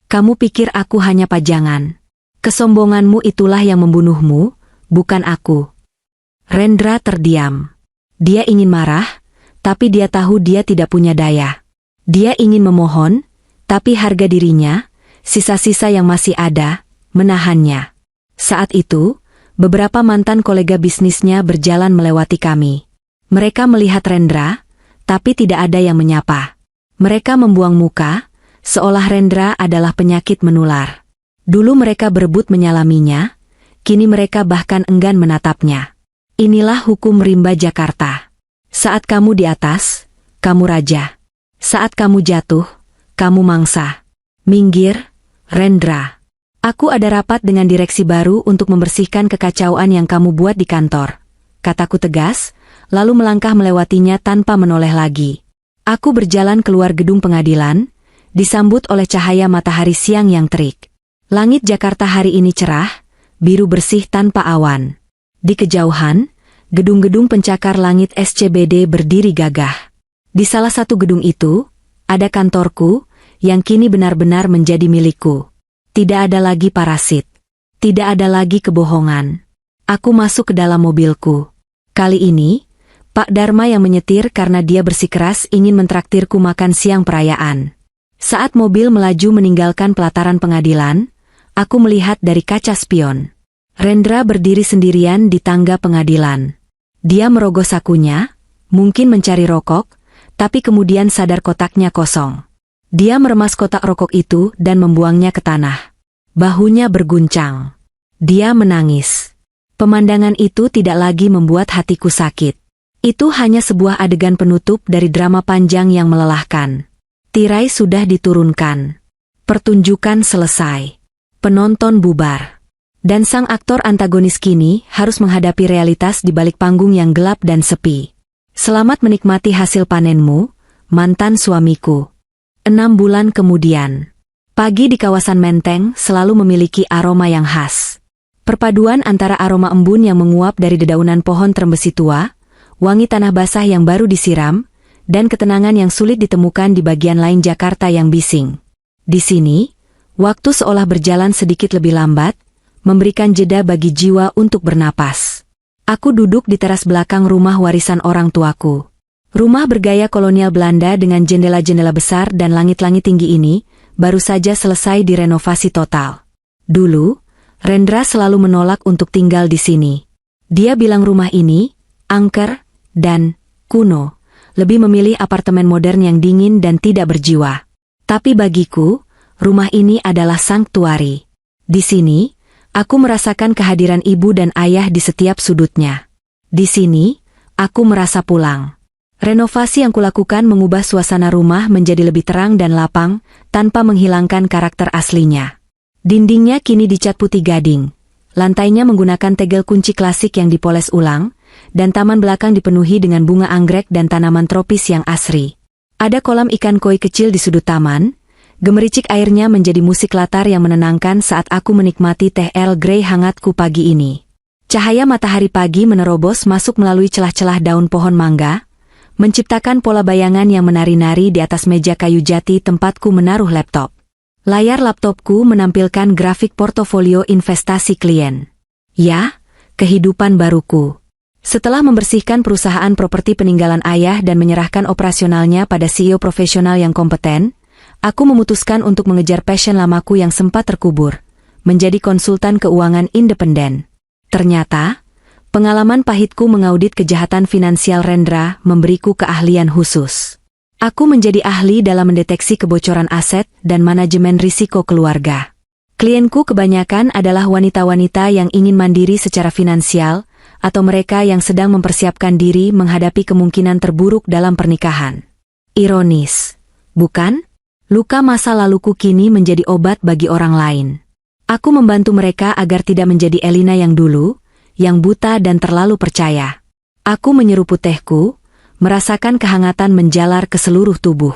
Kamu pikir aku hanya pajangan. Kesombonganmu itulah yang membunuhmu, bukan aku. Rendra terdiam. Dia ingin marah, tapi dia tahu dia tidak punya daya. Dia ingin memohon, tapi harga dirinya, sisa-sisa yang masih ada, menahannya. Saat itu, beberapa mantan kolega bisnisnya berjalan melewati kami. Mereka melihat Rendra, tapi tidak ada yang menyapa. Mereka membuang muka, seolah Rendra adalah penyakit menular. Dulu mereka berebut menyalaminya, kini mereka bahkan enggan menatapnya. Inilah hukum rimba Jakarta. Saat kamu di atas, kamu raja. Saat kamu jatuh, kamu mangsa. Minggir, Rendra. Aku ada rapat dengan direksi baru untuk membersihkan kekacauan yang kamu buat di kantor. Kataku tegas, lalu melangkah melewatinya tanpa menoleh lagi. Aku berjalan keluar gedung pengadilan, disambut oleh cahaya matahari siang yang terik. Langit Jakarta hari ini cerah, biru bersih tanpa awan. Di kejauhan, gedung-gedung pencakar langit SCBD berdiri gagah. Di salah satu gedung itu, ada kantorku, yang kini benar-benar menjadi milikku. Tidak ada lagi parasit. Tidak ada lagi kebohongan. Aku masuk ke dalam mobilku. Kali ini, Pak Dharma yang menyetir karena dia bersikeras ingin mentraktirku makan siang perayaan. Saat mobil melaju meninggalkan pelataran pengadilan, aku melihat dari kaca spion. Rendra berdiri sendirian di tangga pengadilan. Dia merogoh sakunya, mungkin mencari rokok, tapi kemudian sadar kotaknya kosong. Dia meremas kotak rokok itu dan membuangnya ke tanah. Bahunya berguncang. Dia menangis. Pemandangan itu tidak lagi membuat hatiku sakit. Itu hanya sebuah adegan penutup dari drama panjang yang melelahkan. Tirai sudah diturunkan. Pertunjukan selesai. Penonton bubar. Dan sang aktor antagonis kini harus menghadapi realitas di balik panggung yang gelap dan sepi. Selamat menikmati hasil panenmu, mantan suamiku. 6 bulan kemudian. Pagi di kawasan Menteng selalu memiliki aroma yang khas. Perpaduan antara aroma embun yang menguap dari dedaunan pohon trembesi tua, wangi tanah basah yang baru disiram, dan ketenangan yang sulit ditemukan di bagian lain Jakarta yang bising. Di sini, waktu seolah berjalan sedikit lebih lambat, memberikan jeda bagi jiwa untuk bernapas. Aku duduk di teras belakang rumah warisan orang tuaku. Rumah bergaya kolonial Belanda dengan jendela-jendela besar dan langit-langit tinggi ini, baru saja selesai direnovasi total. Dulu, Rendra selalu menolak untuk tinggal di sini. Dia bilang rumah ini, angker, dan kuno, lebih memilih apartemen modern yang dingin dan tidak berjiwa. Tapi bagiku, rumah ini adalah sanktuari. Di sini, aku merasakan kehadiran ibu dan ayah di setiap sudutnya. Di sini, aku merasa pulang. Renovasi yang kulakukan mengubah suasana rumah menjadi lebih terang dan lapang, tanpa menghilangkan karakter aslinya. Dindingnya kini dicat putih gading. Lantainya menggunakan tegel kunci klasik yang dipoles ulang, dan taman belakang dipenuhi dengan bunga anggrek dan tanaman tropis yang asri. Ada kolam ikan koi kecil di sudut taman, gemericik airnya menjadi musik latar yang menenangkan saat aku menikmati teh Earl Grey hangatku pagi ini. Cahaya matahari pagi menerobos masuk melalui celah-celah daun pohon mangga, menciptakan pola bayangan yang menari-nari di atas meja kayu jati tempatku menaruh laptop. Layar laptopku menampilkan grafik portofolio investasi klien. Ya, kehidupan baruku. Setelah membersihkan perusahaan properti peninggalan ayah dan menyerahkan operasionalnya pada CEO profesional yang kompeten, aku memutuskan untuk mengejar passion lamaku yang sempat terkubur, menjadi konsultan keuangan independen. Ternyata, pengalaman pahitku mengaudit kejahatan finansial Rendra memberiku keahlian khusus. Aku menjadi ahli dalam mendeteksi kebocoran aset dan manajemen risiko keluarga. Klienku kebanyakan adalah wanita-wanita yang ingin mandiri secara finansial, atau mereka yang sedang mempersiapkan diri menghadapi kemungkinan terburuk dalam pernikahan. Ironis, bukan? Luka masa laluku kini menjadi obat bagi orang lain. Aku membantu mereka agar tidak menjadi Elina yang dulu, yang buta dan terlalu percaya. Aku menyeruput tehku, merasakan kehangatan menjalar ke seluruh tubuh.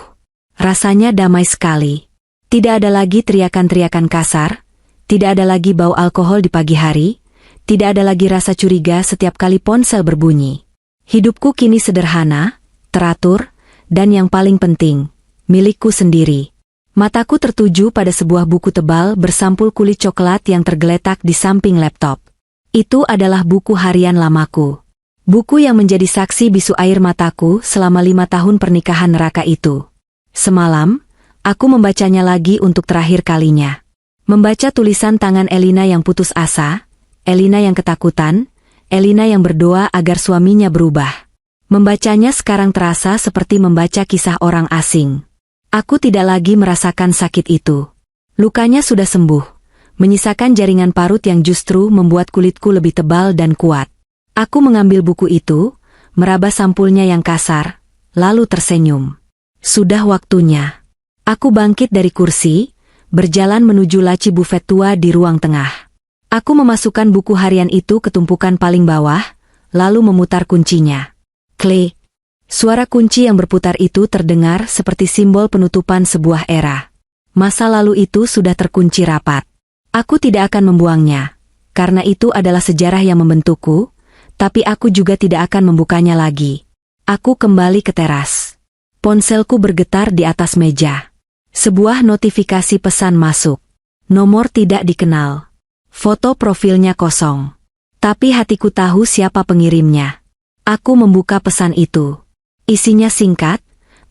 Rasanya damai sekali. Tidak ada lagi teriakan-teriakan kasar, tidak ada lagi bau alkohol di pagi hari, tidak ada lagi rasa curiga setiap kali ponsel berbunyi. Hidupku kini sederhana, teratur, dan yang paling penting, milikku sendiri. Mataku tertuju pada sebuah buku tebal bersampul kulit coklat yang tergeletak di samping laptop. Itu adalah buku harian lamaku. Buku yang menjadi saksi bisu air mataku selama 5 tahun pernikahan neraka itu. Semalam, aku membacanya lagi untuk terakhir kalinya. Membaca tulisan tangan Elina yang putus asa, Elina yang ketakutan, Elina yang berdoa agar suaminya berubah. Membacanya sekarang terasa seperti membaca kisah orang asing. Aku tidak lagi merasakan sakit itu. Lukanya sudah sembuh, menyisakan jaringan parut yang justru membuat kulitku lebih tebal dan kuat. Aku mengambil buku itu, meraba sampulnya yang kasar, lalu tersenyum. Sudah waktunya. Aku bangkit dari kursi, berjalan menuju laci bufet tua di ruang tengah. Aku memasukkan buku harian itu ke tumpukan paling bawah, lalu memutar kuncinya. Klik. Suara kunci yang berputar itu terdengar seperti simbol penutupan sebuah era. Masa lalu itu sudah terkunci rapat. Aku tidak akan membuangnya, karena itu adalah sejarah yang membentukku, tapi aku juga tidak akan membukanya lagi. Aku kembali ke teras. Ponselku bergetar di atas meja. Sebuah notifikasi pesan masuk. Nomor tidak dikenal. Foto profilnya kosong. Tapi hatiku tahu siapa pengirimnya. Aku membuka pesan itu. Isinya singkat,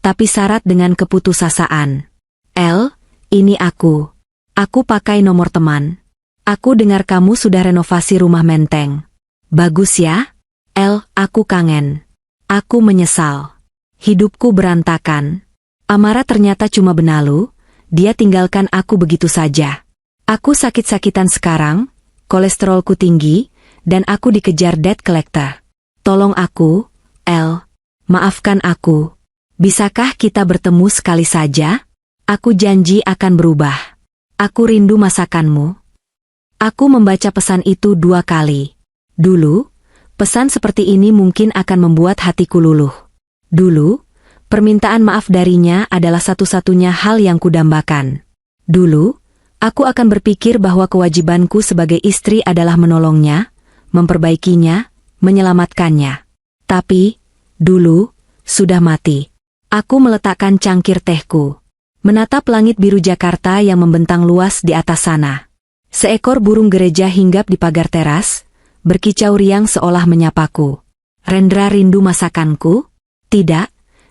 tapi syarat dengan keputusasaan. El, ini aku. Aku pakai nomor teman. Aku dengar kamu sudah renovasi rumah menteng. Bagus ya? El, aku kangen. Aku menyesal. Hidupku berantakan. Amara ternyata cuma benalu, dia tinggalkan aku begitu saja. Aku sakit-sakitan sekarang, kolesterolku tinggi, dan aku dikejar debt collector. Tolong aku, El. Maafkan aku. Bisakah kita bertemu sekali saja? Aku janji akan berubah. Aku rindu masakanmu. Aku membaca pesan itu 2 kali. Dulu, pesan seperti ini mungkin akan membuat hatiku luluh. Dulu, permintaan maaf darinya adalah satu-satunya hal yang kudambakan. Dulu, aku akan berpikir bahwa kewajibanku sebagai istri adalah menolongnya, memperbaikinya, menyelamatkannya. Tapi, dulu, sudah mati. Aku meletakkan cangkir tehku. Menatap langit biru Jakarta yang membentang luas di atas sana. Seekor burung gereja hinggap di pagar teras, berkicau riang seolah menyapaku. Rendra rindu masakanku? Tidak,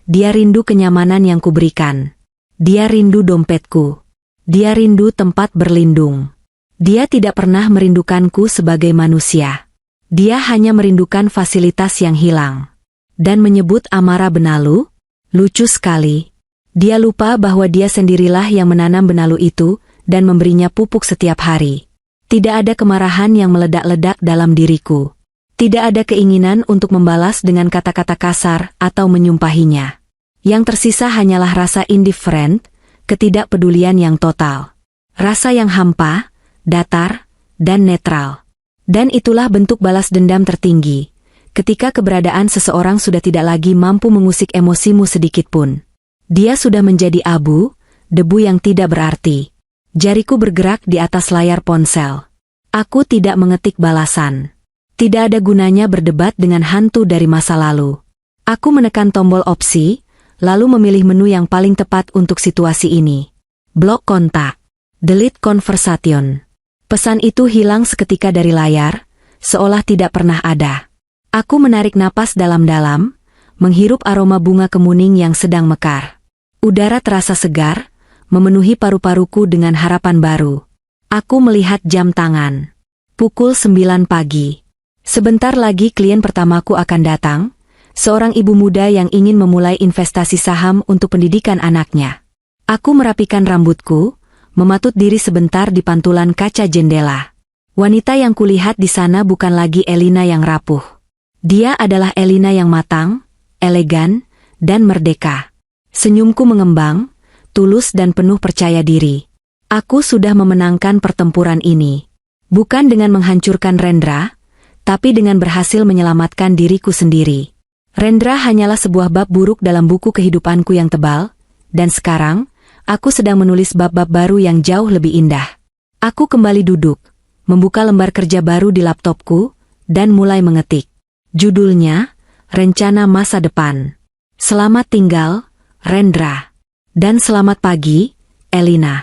dia rindu kenyamanan yang kuberikan. Dia rindu dompetku. Dia rindu tempat berlindung. Dia tidak pernah merindukanku sebagai manusia. Dia hanya merindukan fasilitas yang hilang. Dan menyebut Amara benalu? Lucu sekali. Dia lupa bahwa dia sendirilah yang menanam benalu itu dan memberinya pupuk setiap hari. Tidak ada kemarahan yang meledak-ledak dalam diriku. Tidak ada keinginan untuk membalas dengan kata-kata kasar atau menyumpahinya. Yang tersisa hanyalah rasa indifferent, ketidakpedulian yang total. Rasa yang hampa, datar, dan netral. Dan itulah bentuk balas dendam tertinggi. ketika keberadaan seseorang sudah tidak lagi mampu mengusik emosimu sedikitpun. Dia sudah menjadi abu, debu yang tidak berarti. Jariku bergerak di atas layar ponsel. Aku tidak mengetik balasan. Tidak ada gunanya berdebat dengan hantu dari masa lalu. Aku menekan tombol opsi, lalu memilih menu yang paling tepat untuk situasi ini. Blok kontak. Delete conversation. Pesan itu hilang seketika dari layar, seolah tidak pernah ada. Aku menarik napas dalam-dalam, menghirup aroma bunga kemuning yang sedang mekar. Udara terasa segar, memenuhi paru-paruku dengan harapan baru. Aku melihat jam tangan. Pukul 9 pagi. Sebentar lagi klien pertamaku akan datang, seorang ibu muda yang ingin memulai investasi saham untuk pendidikan anaknya. Aku merapikan rambutku, mematut diri sebentar di pantulan kaca jendela. Wanita yang kulihat di sana bukan lagi Elina yang rapuh. Dia adalah Elina yang matang, elegan, dan merdeka. Senyumku mengembang, tulus dan penuh percaya diri. Aku sudah memenangkan pertempuran ini. Bukan dengan menghancurkan Rendra, tapi dengan berhasil menyelamatkan diriku sendiri. Rendra hanyalah sebuah bab buruk dalam buku kehidupanku yang tebal, dan sekarang, aku sedang menulis bab-bab baru yang jauh lebih indah. Aku kembali duduk, membuka lembar kerja baru di laptopku, dan mulai mengetik. Judulnya, Rencana Masa Depan. Selamat tinggal, Rendra. Dan selamat pagi, Elina.